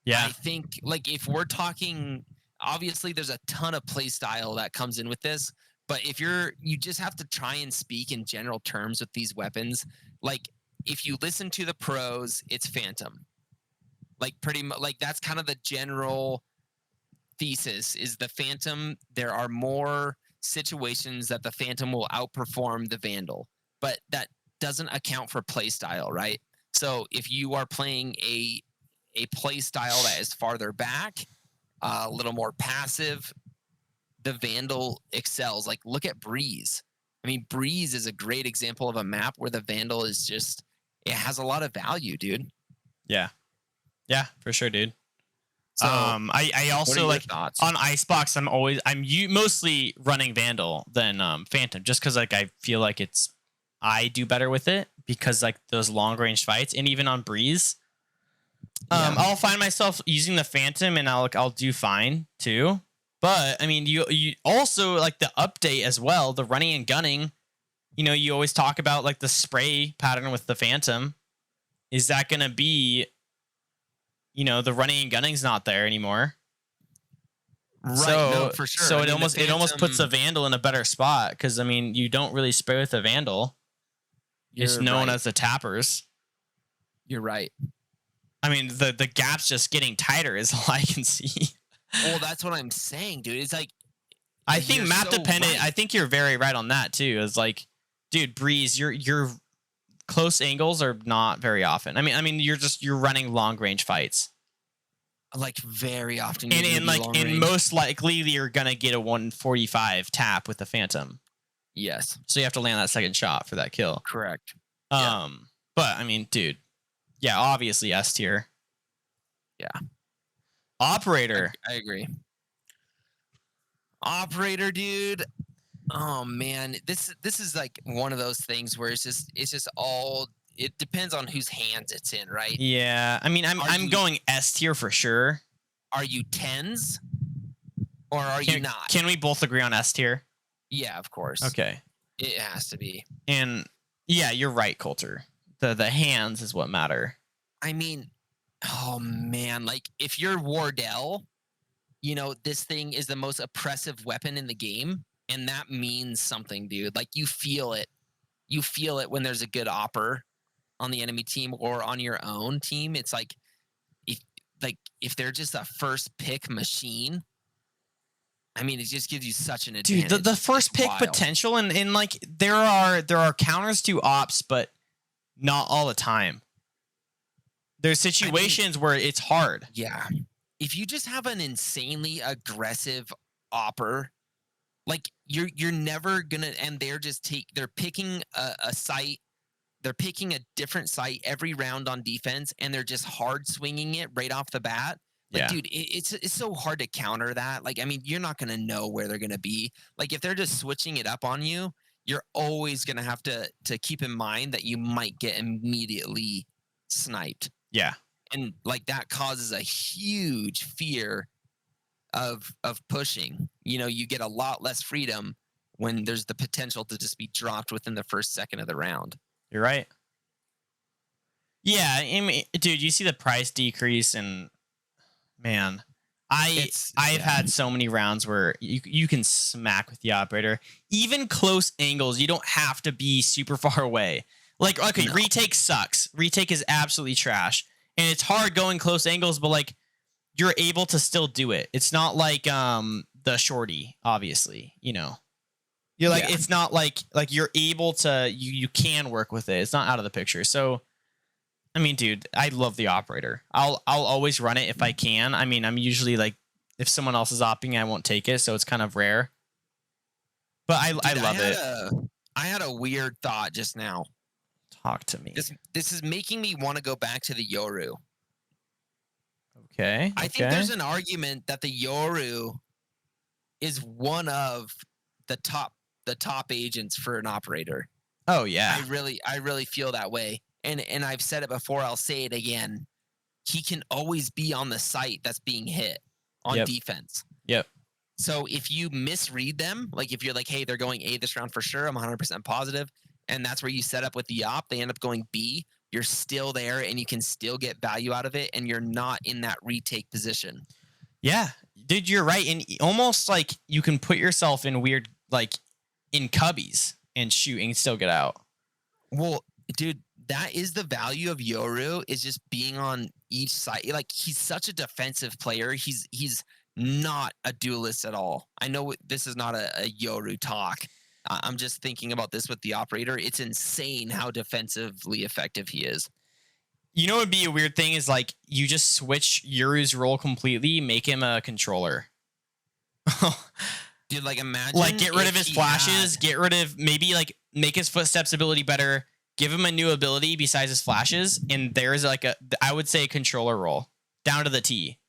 [SPEAKER 2] yeah,
[SPEAKER 1] I think like if we're talking, obviously there's a ton of play style that comes in with this, but if you just have to try and speak in general terms with these weapons. Like if you listen to the pros, it's Phantom. Like pretty much like that's kind of the general thesis is the Phantom. There are more situations that the Phantom will outperform the Vandal, but that doesn't account for play style, right? So if you are playing a play style that is farther back, a little more passive, the Vandal excels. Like look at Breeze. I mean, Breeze is a great example of a map where the Vandal is just it has a lot of value, dude.
[SPEAKER 2] yeah, for sure, dude.
[SPEAKER 1] So,
[SPEAKER 2] I also like
[SPEAKER 1] thoughts?
[SPEAKER 2] On Icebox, I'm mostly running Vandal than Phantom, just because like I feel like I do better with it because like those long range fights, and even on Breeze, I'll find myself using the Phantom and I'll do fine too. But I mean, you also like the update as well, the running and gunning. You know, you always talk about like the spray pattern with the Phantom. Is that going to be? You know, the running and gunning's not there anymore.
[SPEAKER 1] Right,
[SPEAKER 2] so,
[SPEAKER 1] no, for sure.
[SPEAKER 2] So it almost puts the Vandal in a better spot because I mean you don't really spray with the Vandal. It's known as the tappers.
[SPEAKER 1] You're right.
[SPEAKER 2] I mean the gap's just getting tighter is all I can see.
[SPEAKER 1] Well, that's what I'm saying, dude. It's like
[SPEAKER 2] I think map dependent.
[SPEAKER 1] Right.
[SPEAKER 2] I think you're very right on that too. It's like, dude, Breeze, your close angles are not very often. I mean, you're running long range fights.
[SPEAKER 1] Like very often,
[SPEAKER 2] and most likely you're gonna get a 145 tap with the Phantom.
[SPEAKER 1] Yes.
[SPEAKER 2] So you have to land that second shot for that kill.
[SPEAKER 1] Correct.
[SPEAKER 2] But I mean, dude, yeah, obviously S tier.
[SPEAKER 1] Yeah.
[SPEAKER 2] Operator.
[SPEAKER 1] I agree. Operator, dude. Oh man, this is like one of those things where it's just all it depends on whose hands it's in, right?
[SPEAKER 2] Yeah, I mean, I'm going S tier for sure.
[SPEAKER 1] Are you tens, or are you not?
[SPEAKER 2] Can we both agree on S tier?
[SPEAKER 1] Yeah, of course.
[SPEAKER 2] Okay,
[SPEAKER 1] it has to be.
[SPEAKER 2] And yeah, you're right, Coulter. The hands is what matter.
[SPEAKER 1] I mean, oh man, like if you're Wardell, you know this thing is the most oppressive weapon in the game. And that means something, dude. Like you feel it. You feel it when there's a good opper on the enemy team or on your own team. It's like if they're just a first pick machine. I mean, it just gives you such an advantage.
[SPEAKER 2] Dude, the first pick potential and like there are counters to ops, but not all the time. There's situations where it's hard.
[SPEAKER 1] Yeah. If you just have an insanely aggressive opper, like you're never gonna, and they're picking a site, they're picking a different site every round on defense, and they're just hard swinging it right off the bat. Like, dude, it's so hard to counter that. Like, I mean, you're not gonna know where they're gonna be. Like, if they're just switching it up on you, you're always gonna have to keep in mind that you might get immediately sniped.
[SPEAKER 2] Yeah,
[SPEAKER 1] and like that causes a huge fear of pushing. You know, you get a lot less freedom when there's the potential to just be dropped within the first second of the round.
[SPEAKER 2] You're right. Yeah, I mean, dude, you see the price decrease, and man, I've had so many rounds where you can smack with the operator, even close angles. You don't have to be super far away. Like, okay, retake sucks. Retake is absolutely trash, and it's hard going close angles, but like, you're able to still do it. It's not like the shorty, obviously, you know. You're like it's not like you're able to you can work with it. It's not out of the picture. So I mean, dude, I love the operator. I'll always run it if I can. I mean, I'm usually like if someone else is opting, I won't take it, so it's kind of rare. But I love it.
[SPEAKER 1] I had a weird thought just now.
[SPEAKER 2] Talk to me.
[SPEAKER 1] This is making me want to go back to the Yoru.
[SPEAKER 2] Okay.
[SPEAKER 1] I think there's an argument that the Yoru is one of the top agents for an operator.
[SPEAKER 2] Oh yeah.
[SPEAKER 1] I really feel that way. And I've said it before, I'll say it again. He can always be on the site that's being hit on defense.
[SPEAKER 2] Yep.
[SPEAKER 1] So if you misread them, like if you're like, hey, they're going A this round for sure, I'm 100% positive, and that's where you set up with the op, they end up going B, you're still there and you can still get value out of it, and you're not in that retake position.
[SPEAKER 2] Yeah, dude, you're right. And almost like you can put yourself in weird, like in cubbies and shoot and still get out.
[SPEAKER 1] Well, dude, that is the value of Yoru, is just being on each side. Like, he's such a defensive player. He's not a duelist at all. I know this is not a Yoru talk. I'm just thinking about this with the operator. It's insane how defensively effective he is.
[SPEAKER 2] You know what would be a weird thing is like you just switch Yoru's role completely, make him a controller.
[SPEAKER 1] Dude, like imagine
[SPEAKER 2] like get rid of his flashes, get rid of maybe like make his footsteps ability better, give him a new ability besides his flashes, and there's like I would say controller role down to the T.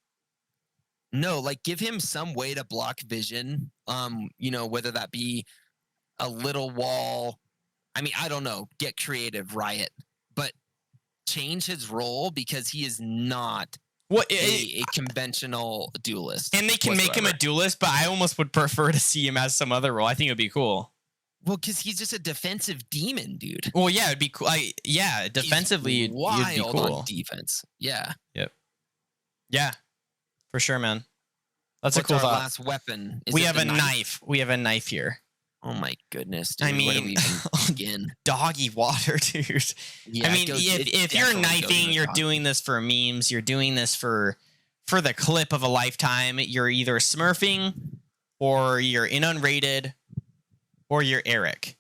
[SPEAKER 1] No, like give him some way to block vision. You know, whether that be a little wall. I mean, I don't know. Get creative, Riot, but change his role, because he is not a conventional duelist.
[SPEAKER 2] And they can make him a duelist, but I almost would prefer to see him as some other role. I think it would be cool.
[SPEAKER 1] Well, because he's just a defensive demon, dude.
[SPEAKER 2] Well, yeah, it'd be cool. Yeah, defensively, it'd be cool.
[SPEAKER 1] On defense. Yeah.
[SPEAKER 2] Yep. Yeah, for sure, man. That's
[SPEAKER 1] What's
[SPEAKER 2] a cool
[SPEAKER 1] our
[SPEAKER 2] thought.
[SPEAKER 1] last weapon?
[SPEAKER 2] We have a knife. We have a knife here.
[SPEAKER 1] Oh my goodness, dude.
[SPEAKER 2] I mean, doggy water, dude.
[SPEAKER 1] Yeah,
[SPEAKER 2] I mean, if you're knifing, you're doing this for memes. You're doing this for the clip of a lifetime. You're either smurfing, or you're in unrated, or you're Eric.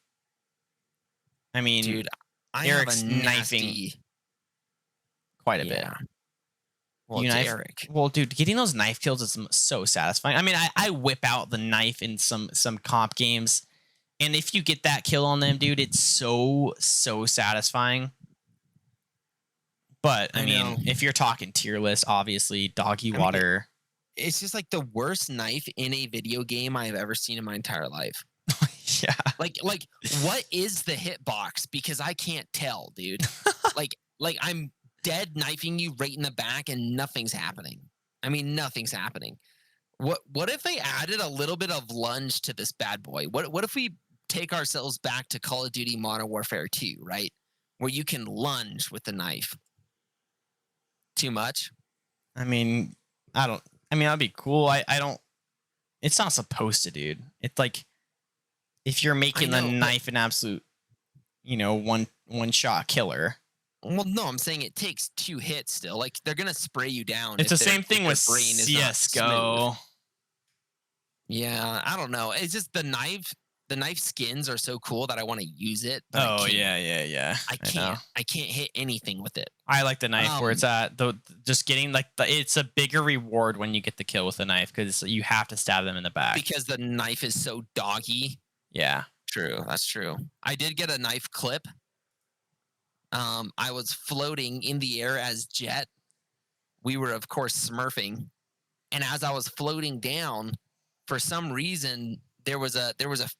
[SPEAKER 2] I mean,
[SPEAKER 1] dude,
[SPEAKER 2] Eric's knifing quite a bit.
[SPEAKER 1] Well, Eric.
[SPEAKER 2] Well, dude, getting those knife kills is so satisfying. I mean, I whip out the knife in some comp games, and if you get that kill on them, dude, it's so satisfying. But I mean, if you're talking tier list, obviously, doggy water.
[SPEAKER 1] It's just like the worst knife in a video game I've ever seen in my entire life.
[SPEAKER 2] Yeah.
[SPEAKER 1] Like, what is the hitbox? Because I can't tell, dude. like I'm dead knifing you right in the back and nothing's happening. I mean, nothing's happening. What if they added a little bit of lunge to this bad boy? What if we take ourselves back to Call of Duty Modern Warfare 2, right? Where you can lunge with the knife. Too much?
[SPEAKER 2] I mean, that'd be cool. I don't. It's not supposed to, dude. It's like if you're making the knife an absolute, one shot killer.
[SPEAKER 1] Well, no, I'm saying it takes 2 hits still. Like, they're going to spray you down.
[SPEAKER 2] It's the same thing with CSGO.
[SPEAKER 1] Yeah, I don't know. It's just the knife skins are so cool that I want to use it.
[SPEAKER 2] Oh, yeah.
[SPEAKER 1] I can't hit anything with it.
[SPEAKER 2] I like the knife where it's at. Just getting it's a bigger reward when you get the kill with the knife, because you have to stab them in the back.
[SPEAKER 1] Because the knife is so doggy.
[SPEAKER 2] Yeah.
[SPEAKER 1] True. That's true. I did get a knife clip. I was floating in the air as Jet. We were, of course, smurfing. And as I was floating down, for some reason, there was a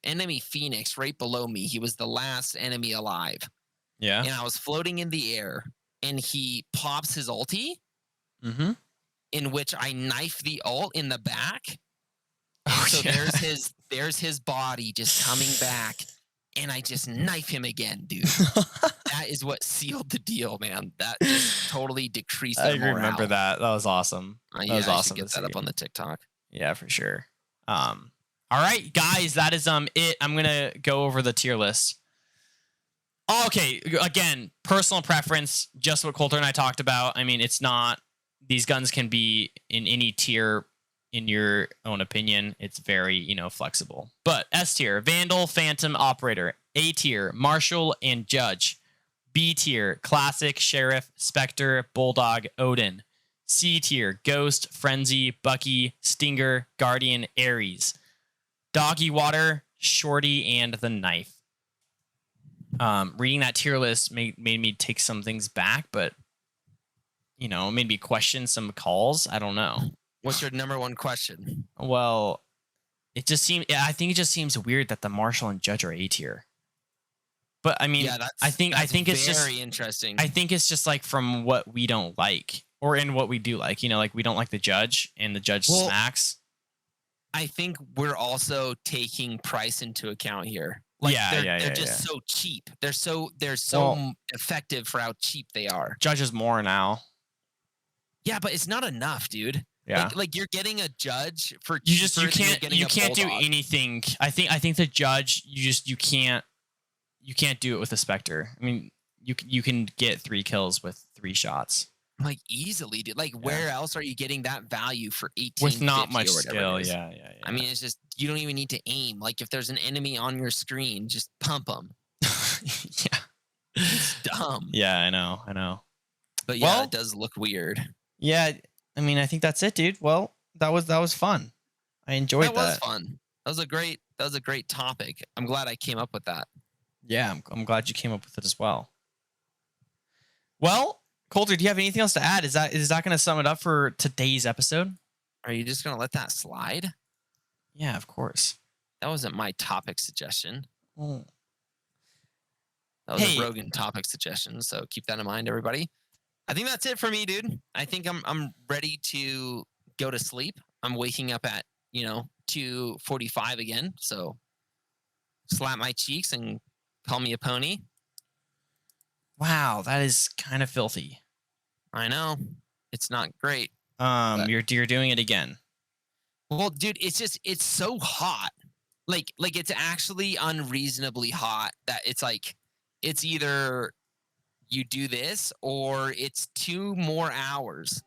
[SPEAKER 1] enemy Phoenix right below me. He was the last enemy alive.
[SPEAKER 2] Yeah.
[SPEAKER 1] And I was floating in the air, and he pops his ulti, in which I knife the ult in the back. And so there's his body just coming back. And I just knife him again, dude. That is what sealed the deal, man. That just totally decreased the morale.
[SPEAKER 2] I remember that. That was awesome. That was awesome.
[SPEAKER 1] I should get that up on the TikTok.
[SPEAKER 2] Yeah, for sure. All right, guys, that is it. I'm gonna go over the tier list. Okay, again, personal preference, just what Coulter and I talked about. I mean, it's not. These guns can be in any tier. In your own opinion, it's very, flexible. But S tier, Vandal, Phantom, Operator. A tier, Marshal and Judge. B tier, Classic, Sheriff, Spectre, Bulldog, Odin. C tier: Ghost, Frenzy, Bucky, Stinger, Guardian, Ares. Doggy Water, Shorty, and the Knife. Reading that tier list made me take some things back, but made me question some calls. I don't know.
[SPEAKER 1] What's your number one question?
[SPEAKER 2] Well, I think it just seems weird that the Marshal and Judge are A tier. But I mean,
[SPEAKER 1] Yeah,
[SPEAKER 2] I think it's just
[SPEAKER 1] very interesting.
[SPEAKER 2] I think it's just like from what we don't like or in what we do like. Like we don't like the Judge and the Judge smacks.
[SPEAKER 1] I think we're also taking price into account here. Like they're just so cheap. They're so effective for how cheap they are.
[SPEAKER 2] Judge is more now.
[SPEAKER 1] Yeah, but it's not enough, dude.
[SPEAKER 2] Yeah.
[SPEAKER 1] Like you're getting a Judge for
[SPEAKER 2] you
[SPEAKER 1] can't
[SPEAKER 2] do anything. I think the Judge you can't do it with a Spectre. I mean, you can get 3 kills with 3 shots.
[SPEAKER 1] Like easily, dude. Like where else are you getting that value for 18
[SPEAKER 2] with not much skill? Yeah.
[SPEAKER 1] I mean, it's just you don't even need to aim. Like if there's an enemy on your screen, just pump them.
[SPEAKER 2] Yeah.
[SPEAKER 1] It's dumb.
[SPEAKER 2] Yeah, I know.
[SPEAKER 1] But yeah, it does look weird.
[SPEAKER 2] Yeah, I mean, I think that's it, dude. Well, that was fun. I enjoyed that.
[SPEAKER 1] That was fun. That was a great topic. I'm glad I came up with that.
[SPEAKER 2] Yeah, I'm glad you came up with it as well. Well, Coulter, do you have anything else to add? Is that going to sum it up for today's episode?
[SPEAKER 1] Are you just going to let that slide?
[SPEAKER 2] Yeah, of course.
[SPEAKER 1] That wasn't my topic suggestion.
[SPEAKER 2] Oh.
[SPEAKER 1] That was a Rogan topic suggestion, so keep that in mind, everybody. I think that's it for me, dude. I think I'm ready to go to sleep. I'm waking up at 2:45 again, so slap my cheeks and call me a pony.
[SPEAKER 2] Wow, that is kind of filthy.
[SPEAKER 1] I know. It's not great.
[SPEAKER 2] You're doing it again.
[SPEAKER 1] Well, dude, it's so hot. Like it's actually unreasonably hot that it's like it's either you do this or it's 2 more hours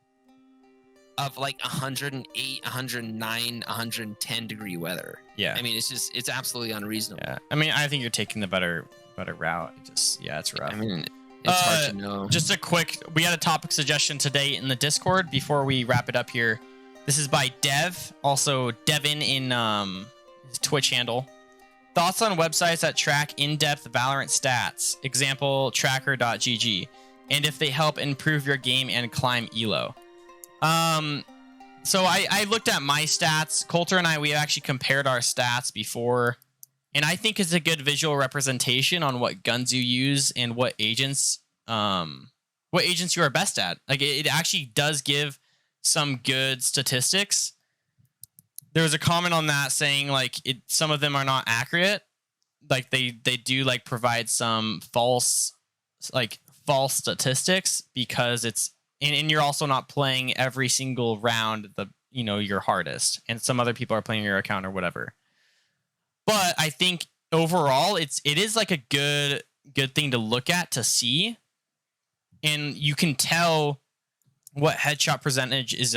[SPEAKER 1] of like 108, 109, 110 degree weather.
[SPEAKER 2] Yeah.
[SPEAKER 1] I mean, it's absolutely unreasonable.
[SPEAKER 2] Yeah. I mean, I think you're taking the better route. It's rough.
[SPEAKER 1] I mean, it's hard to know.
[SPEAKER 2] Just we had a topic suggestion today in the Discord before we wrap it up here. This is by Dev, also Devin in his Twitch handle. Thoughts on websites that track in-depth Valorant stats, example tracker.gg, and if they help improve your game and climb elo. So I looked at my stats. Coulter and I, we actually compared our stats before, and I think it's a good visual representation on what guns you use and what agents you are best at. Like it actually does give some good statistics. There was a comment on that saying like some of them are not accurate. Like they do like provide some false statistics because it's and you're also not playing every single round your hardest, and some other people are playing your account or whatever. But I think overall it is like a good thing to look at to see, and you can tell what headshot percentage is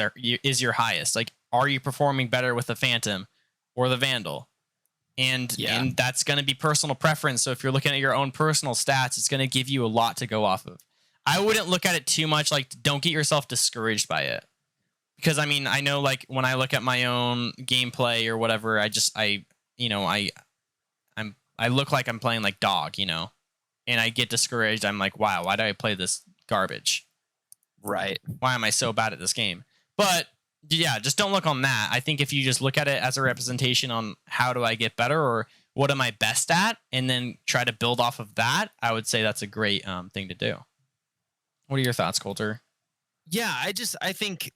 [SPEAKER 2] your highest. Like, are you performing better with the Phantom or the Vandal? And that's going to be personal preference. So if you're looking at your own personal stats, it's going to give you a lot to go off of. I wouldn't look at it too much. Like, don't get yourself discouraged by it, because I mean, I know like when I look at my own gameplay or whatever, I look like I'm playing like dog, and I get discouraged. I'm like, wow, why do I play this garbage?
[SPEAKER 1] Right.
[SPEAKER 2] Why am I so bad at this game? But yeah, just don't look on that. I think if you just look at it as a representation on how do I get better or what am I best at, and then try to build off of that, I would say that's a great thing to do. What are your thoughts, Coulter?
[SPEAKER 1] Yeah, I think,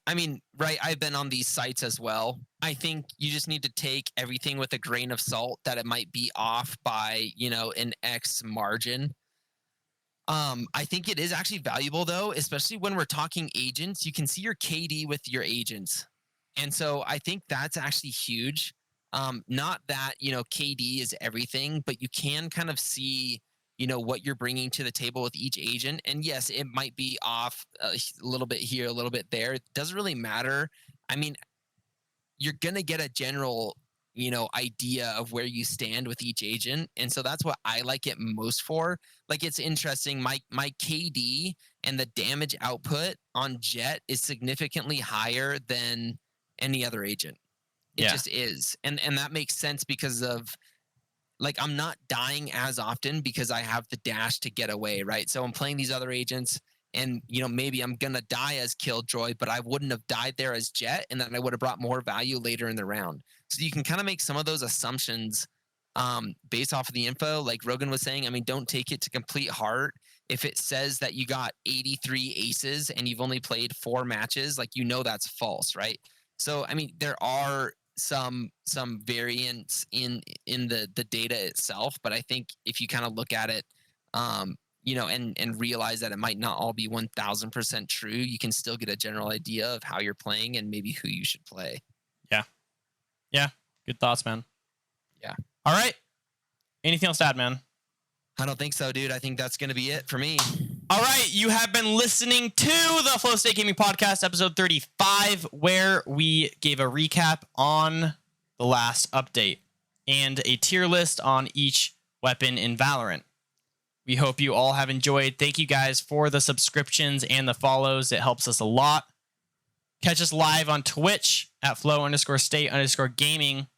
[SPEAKER 1] right, I've been on these sites as well. I think you just need to take everything with a grain of salt, that it might be off by, an X margin. I think it is actually valuable though, especially when we're talking agents. You can see your KD with your agents. And so I think that's actually huge. Not that, KD is everything, but you can kind of see, what you're bringing to the table with each agent. And yes, it might be off a little bit here, a little bit there. It doesn't really matter. I mean, you're going to get a general idea of where you stand with each agent. And so that's what I like it most for. Like, it's interesting. My KD and the damage output on Jet is significantly higher than any other agent. It
[SPEAKER 2] Yeah.
[SPEAKER 1] just is. And that makes sense because of, like, I'm not dying as often because I have the dash to get away, right? So I'm playing these other agents, and maybe I'm gonna die as Killjoy, but I wouldn't have died there as Jet, and then I would have brought more value later in the round. So you can kind of make some of those assumptions based off of the info. Like Rogan was saying, I mean, don't take it to complete heart. If it says that you got 83 aces and you've only played 4 matches, like, that's false, right? So I mean, there are some variance in the data itself, but I think if you kind of look at it, and realize that it might not all be 1000% true, you can still get a general idea of how you're playing and maybe who you should play.
[SPEAKER 2] Yeah. Yeah. Good thoughts, man.
[SPEAKER 1] Yeah.
[SPEAKER 2] All right. Anything else to add, man?
[SPEAKER 1] I don't think so, dude. I think that's going to be it for me.
[SPEAKER 2] All right, you have been listening to the Flow State Gaming Podcast, episode 35, where we gave a recap on the last update and a tier list on each weapon in Valorant. We hope you all have enjoyed. Thank you guys for the subscriptions and the follows. It helps us a lot. Catch us live on Twitch at flow_state_gaming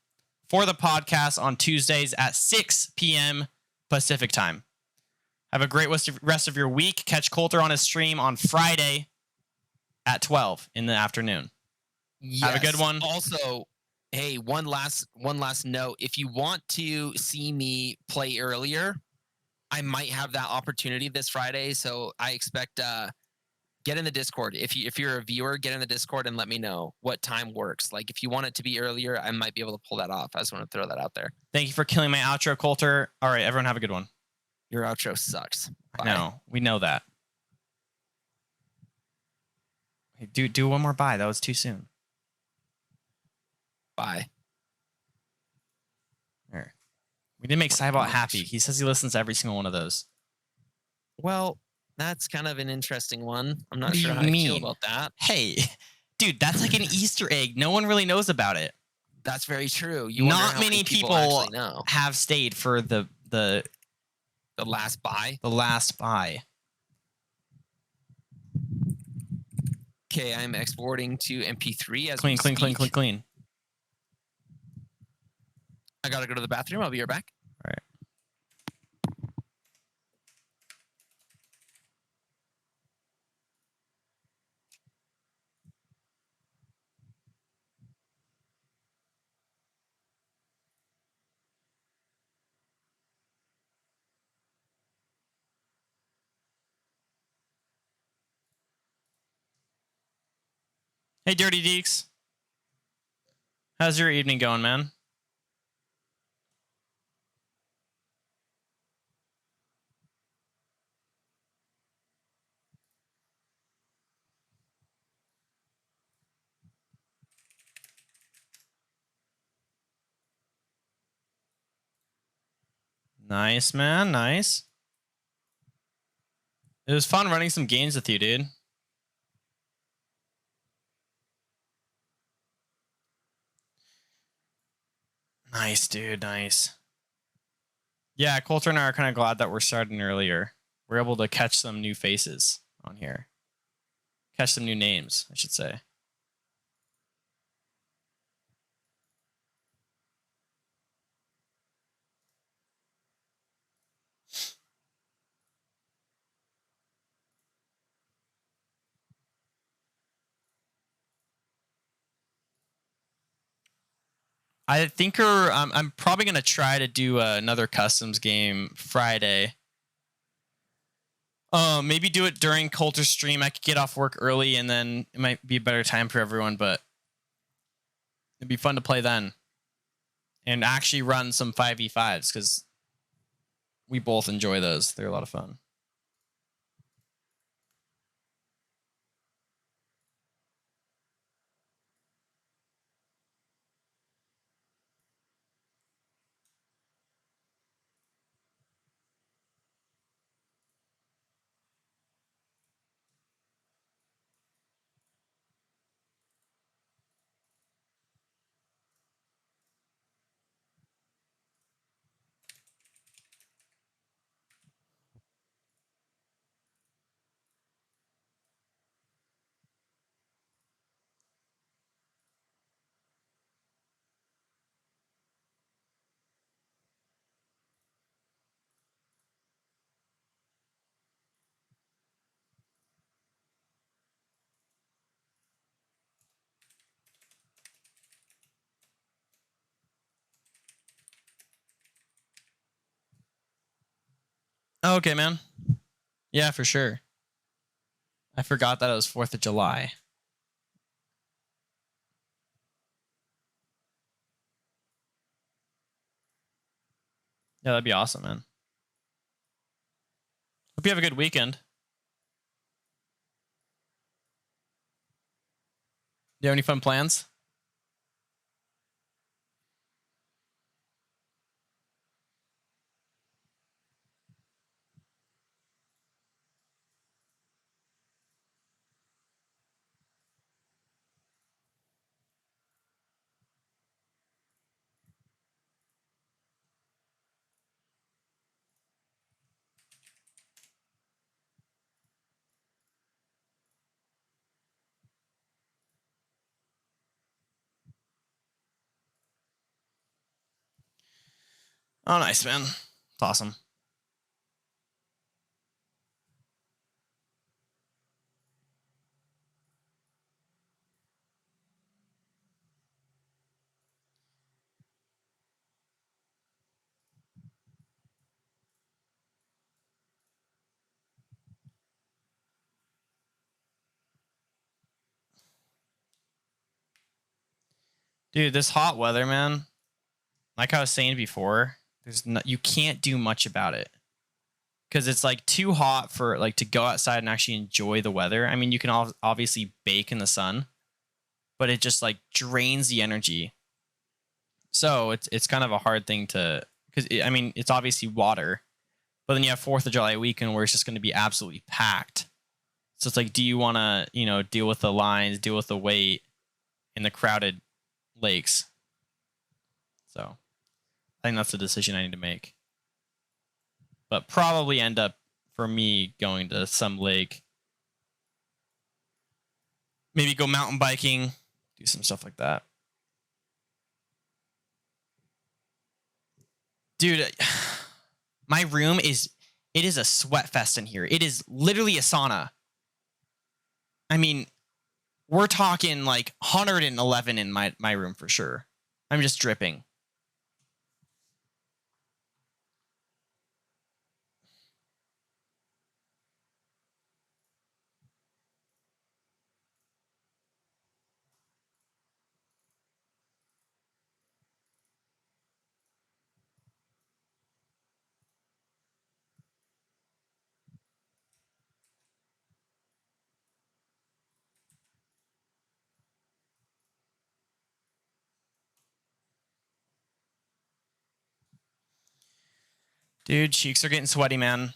[SPEAKER 2] for the podcast on Tuesdays at 6 p.m. Pacific time. Have a great rest of your week. Catch Coulter on his stream on Friday at 12 in the afternoon.
[SPEAKER 1] Yes.
[SPEAKER 2] Have a good one.
[SPEAKER 1] Also, hey, one last note. If you want to see me play earlier, I might have that opportunity this Friday. So I expect get in the Discord. If you're a viewer, get in the Discord and let me know what time works. Like, if you want it to be earlier, I might be able to pull that off. I just want to throw that out there.
[SPEAKER 2] Thank you for killing my outro, Coulter. All right, everyone have a good one.
[SPEAKER 1] Your outro sucks. Bye.
[SPEAKER 2] No, we know that. Hey, do one more bye. That was too soon.
[SPEAKER 1] Bye.
[SPEAKER 2] There. We didn't make Cybot happy. He says he listens to every single one of those.
[SPEAKER 1] Well, that's kind of an interesting one. I'm not
[SPEAKER 2] What do
[SPEAKER 1] sure
[SPEAKER 2] you
[SPEAKER 1] how I
[SPEAKER 2] mean?
[SPEAKER 1] feel about that.
[SPEAKER 2] Hey, dude, that's like an Easter egg. No one really knows about it.
[SPEAKER 1] That's very true.
[SPEAKER 2] Not many people
[SPEAKER 1] actually know.
[SPEAKER 2] have stayed for the
[SPEAKER 1] last buy.
[SPEAKER 2] The last buy.
[SPEAKER 1] Okay, I'm exporting to MP3 as
[SPEAKER 2] clean.
[SPEAKER 1] I gotta go to the bathroom. I'll be right back.
[SPEAKER 2] All right. Hey, Dirty Deeks. How's your evening going, man? Nice, man. Nice. It was fun running some games with you, dude. Nice, dude. Nice. Yeah, Coulter and I are kind of glad that we're starting earlier. We're able to catch some new faces on here. Catch some new names, I should say. I think I'm probably going to try to do another customs game Friday. Maybe do it during Coulter's stream. I could get off work early and then it might be a better time for everyone, but it'd be fun to play then. And actually run some 5v5s because we both enjoy those. They're a lot of fun. Okay, man. Yeah, for sure. I forgot that it was 4th of July. Yeah, that'd be awesome, man. Hope you have a good weekend. Do you have any fun plans? Oh, nice, man. It's awesome. Dude, this hot weather, man, like I was saying before, you can't do much about it. Because it's like too hot for like to go outside and actually enjoy the weather. I mean, you can obviously bake in the sun, but it just like drains the energy. So it's kind of a hard thing to, because I mean, it's obviously water, but then you have 4th of July weekend where it's just going to be absolutely packed. So it's like, do you want to, deal with the lines, deal with the wait in the crowded lakes? So I think that's the decision I need to make. But probably end up for me going to some lake. Maybe go mountain biking, do some stuff like that. Dude, my room is a sweat fest in here. It is literally a sauna. I mean, we're talking like 111 in my room for sure. I'm just dripping. Dude, cheeks are getting sweaty, man.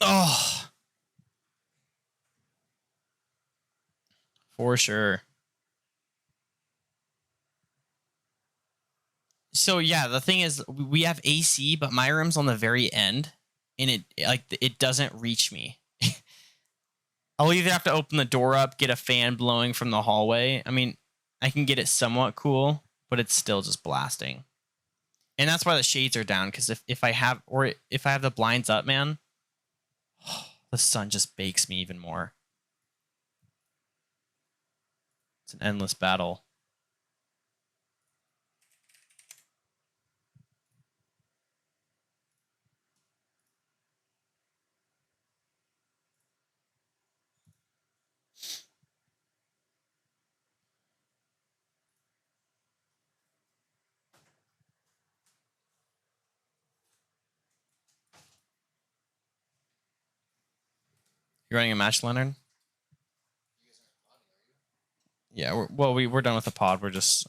[SPEAKER 2] Oh, for sure. So yeah, the thing is, we have AC, but my room's on the very end, and it doesn't reach me. I'll either have to open the door up, get a fan blowing from the hallway. I mean, I can get it somewhat cool, but it's still just blasting. And that's why the shades are down, because if I have the blinds up, man, the sun just bakes me even more. It's an endless battle. You running a match, Leonard? Yeah, we're done with the pod. We're just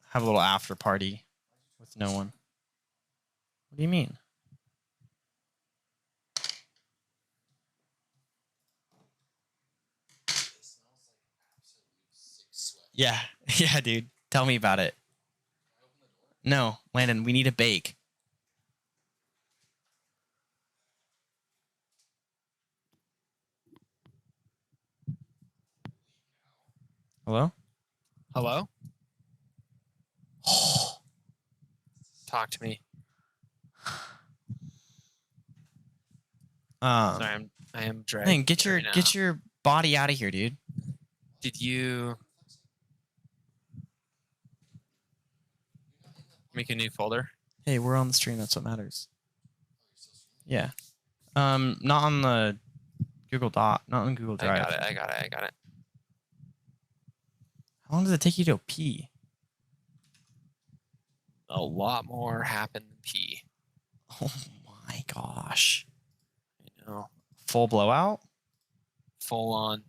[SPEAKER 2] have a little after party with no one. What do you mean? Yeah, yeah, dude. Tell me about it. No, Landon, we need a bake. Hello?
[SPEAKER 1] Hello? Talk to me. Sorry, I am dragging.
[SPEAKER 2] Man, get your body out of here, dude.
[SPEAKER 1] Did you make a new folder?
[SPEAKER 2] Hey, we're on the stream. That's what matters. Yeah. Not on the Google Doc. Not on Google Drive.
[SPEAKER 1] I got it.
[SPEAKER 2] How long does it take you to pee?
[SPEAKER 1] A lot more happened than pee.
[SPEAKER 2] Oh my gosh.
[SPEAKER 1] You know,
[SPEAKER 2] Full blowout?
[SPEAKER 1] full on.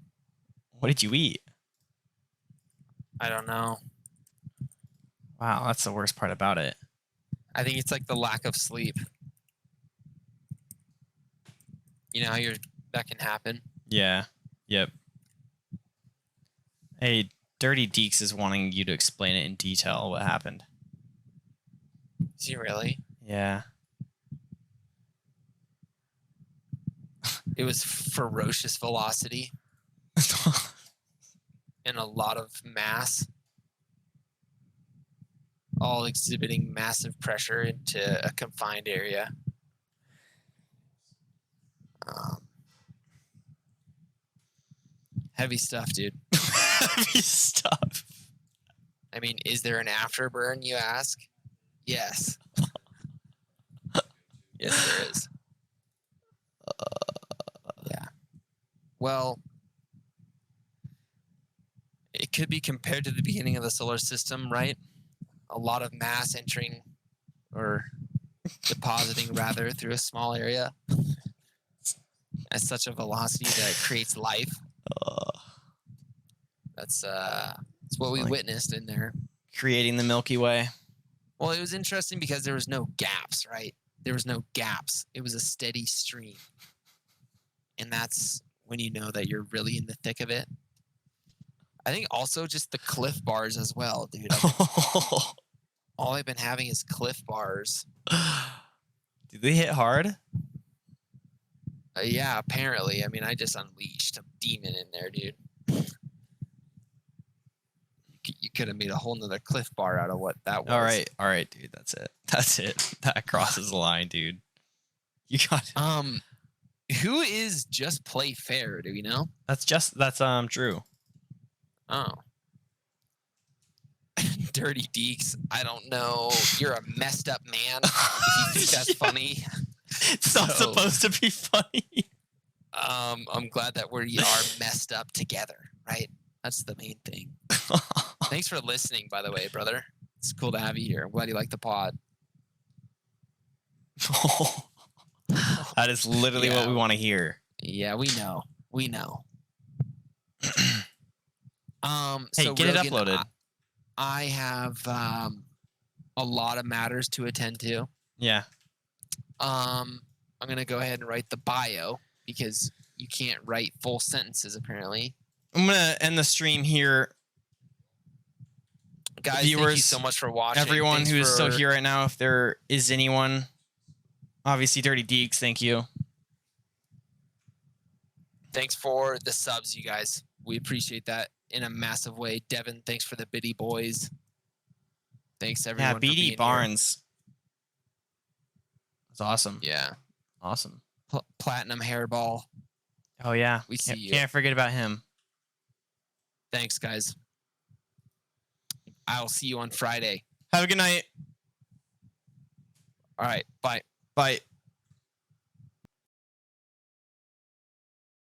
[SPEAKER 2] What did you eat?
[SPEAKER 1] I don't know.
[SPEAKER 2] Wow, that's the worst part about it.
[SPEAKER 1] I think it's like the lack of sleep. You know how that can happen.
[SPEAKER 2] Yeah. Yep. Hey, Dirty Deeks is wanting you to explain it in detail what happened.
[SPEAKER 1] Is he really?
[SPEAKER 2] Yeah.
[SPEAKER 1] It was ferocious velocity and a lot of mass, all exhibiting massive pressure into a confined area. Heavy stuff, dude.
[SPEAKER 2] Heavy stuff.
[SPEAKER 1] I mean, is there an afterburn, you ask? Yes. Yes, there is. Yeah. Well, it could be compared to the beginning of the solar system, right? A lot of mass entering or depositing rather through a small area at such a velocity that it creates life. That's what we
[SPEAKER 2] Like
[SPEAKER 1] witnessed in there.
[SPEAKER 2] creating the Milky Way.
[SPEAKER 1] Well, it was interesting because there was no gaps, right? There was no gaps. It was a steady stream. And that's when you know that you're really in the thick of it. I think also just the cliff bars as well, dude. All I've been having is cliff bars.
[SPEAKER 2] Did they hit hard?
[SPEAKER 1] Yeah, apparently. I mean, I just unleashed a demon in there, dude. You could have made a whole nother cliff bar out of what that was.
[SPEAKER 2] All right, dude. That's it. That crosses the line, dude. You got it.
[SPEAKER 1] Who is Just Play Fair? Do we know?
[SPEAKER 2] That's Drew.
[SPEAKER 1] Oh. Dirty Deeks. I don't know. You're a messed up man. If you think that's funny.
[SPEAKER 2] It's not supposed to be funny.
[SPEAKER 1] I'm glad that we are messed up together, right? That's the main thing. Thanks for listening, by the way, brother. It's cool to have you here. I'm glad you like the pod.
[SPEAKER 2] That is literally what we want to hear.
[SPEAKER 1] Yeah, we know. We know.
[SPEAKER 2] Hey,
[SPEAKER 1] so
[SPEAKER 2] get
[SPEAKER 1] Rogan,
[SPEAKER 2] it uploaded.
[SPEAKER 1] I have a lot of matters to attend to.
[SPEAKER 2] Yeah.
[SPEAKER 1] I'm gonna go ahead and write the bio because you can't write full sentences apparently.
[SPEAKER 2] I'm gonna end the stream here.
[SPEAKER 1] Guys,
[SPEAKER 2] viewers,
[SPEAKER 1] thank you so much for watching.
[SPEAKER 2] Everyone
[SPEAKER 1] Thanks
[SPEAKER 2] who is still here right now, if there is anyone. Obviously, Dirty Deeks, thank you.
[SPEAKER 1] Thanks for the subs, you guys. We appreciate that in a massive way. Devin, thanks for the Biddy boys. Thanks everyone.
[SPEAKER 2] Yeah, BD Barnes. That's awesome.
[SPEAKER 1] Yeah.
[SPEAKER 2] Awesome.
[SPEAKER 1] Platinum hairball.
[SPEAKER 2] Oh yeah.
[SPEAKER 1] We see you.
[SPEAKER 2] Can't forget about him.
[SPEAKER 1] Thanks, guys. I'll see you on Friday.
[SPEAKER 2] Have a good night.
[SPEAKER 1] All right. Bye.
[SPEAKER 2] Bye.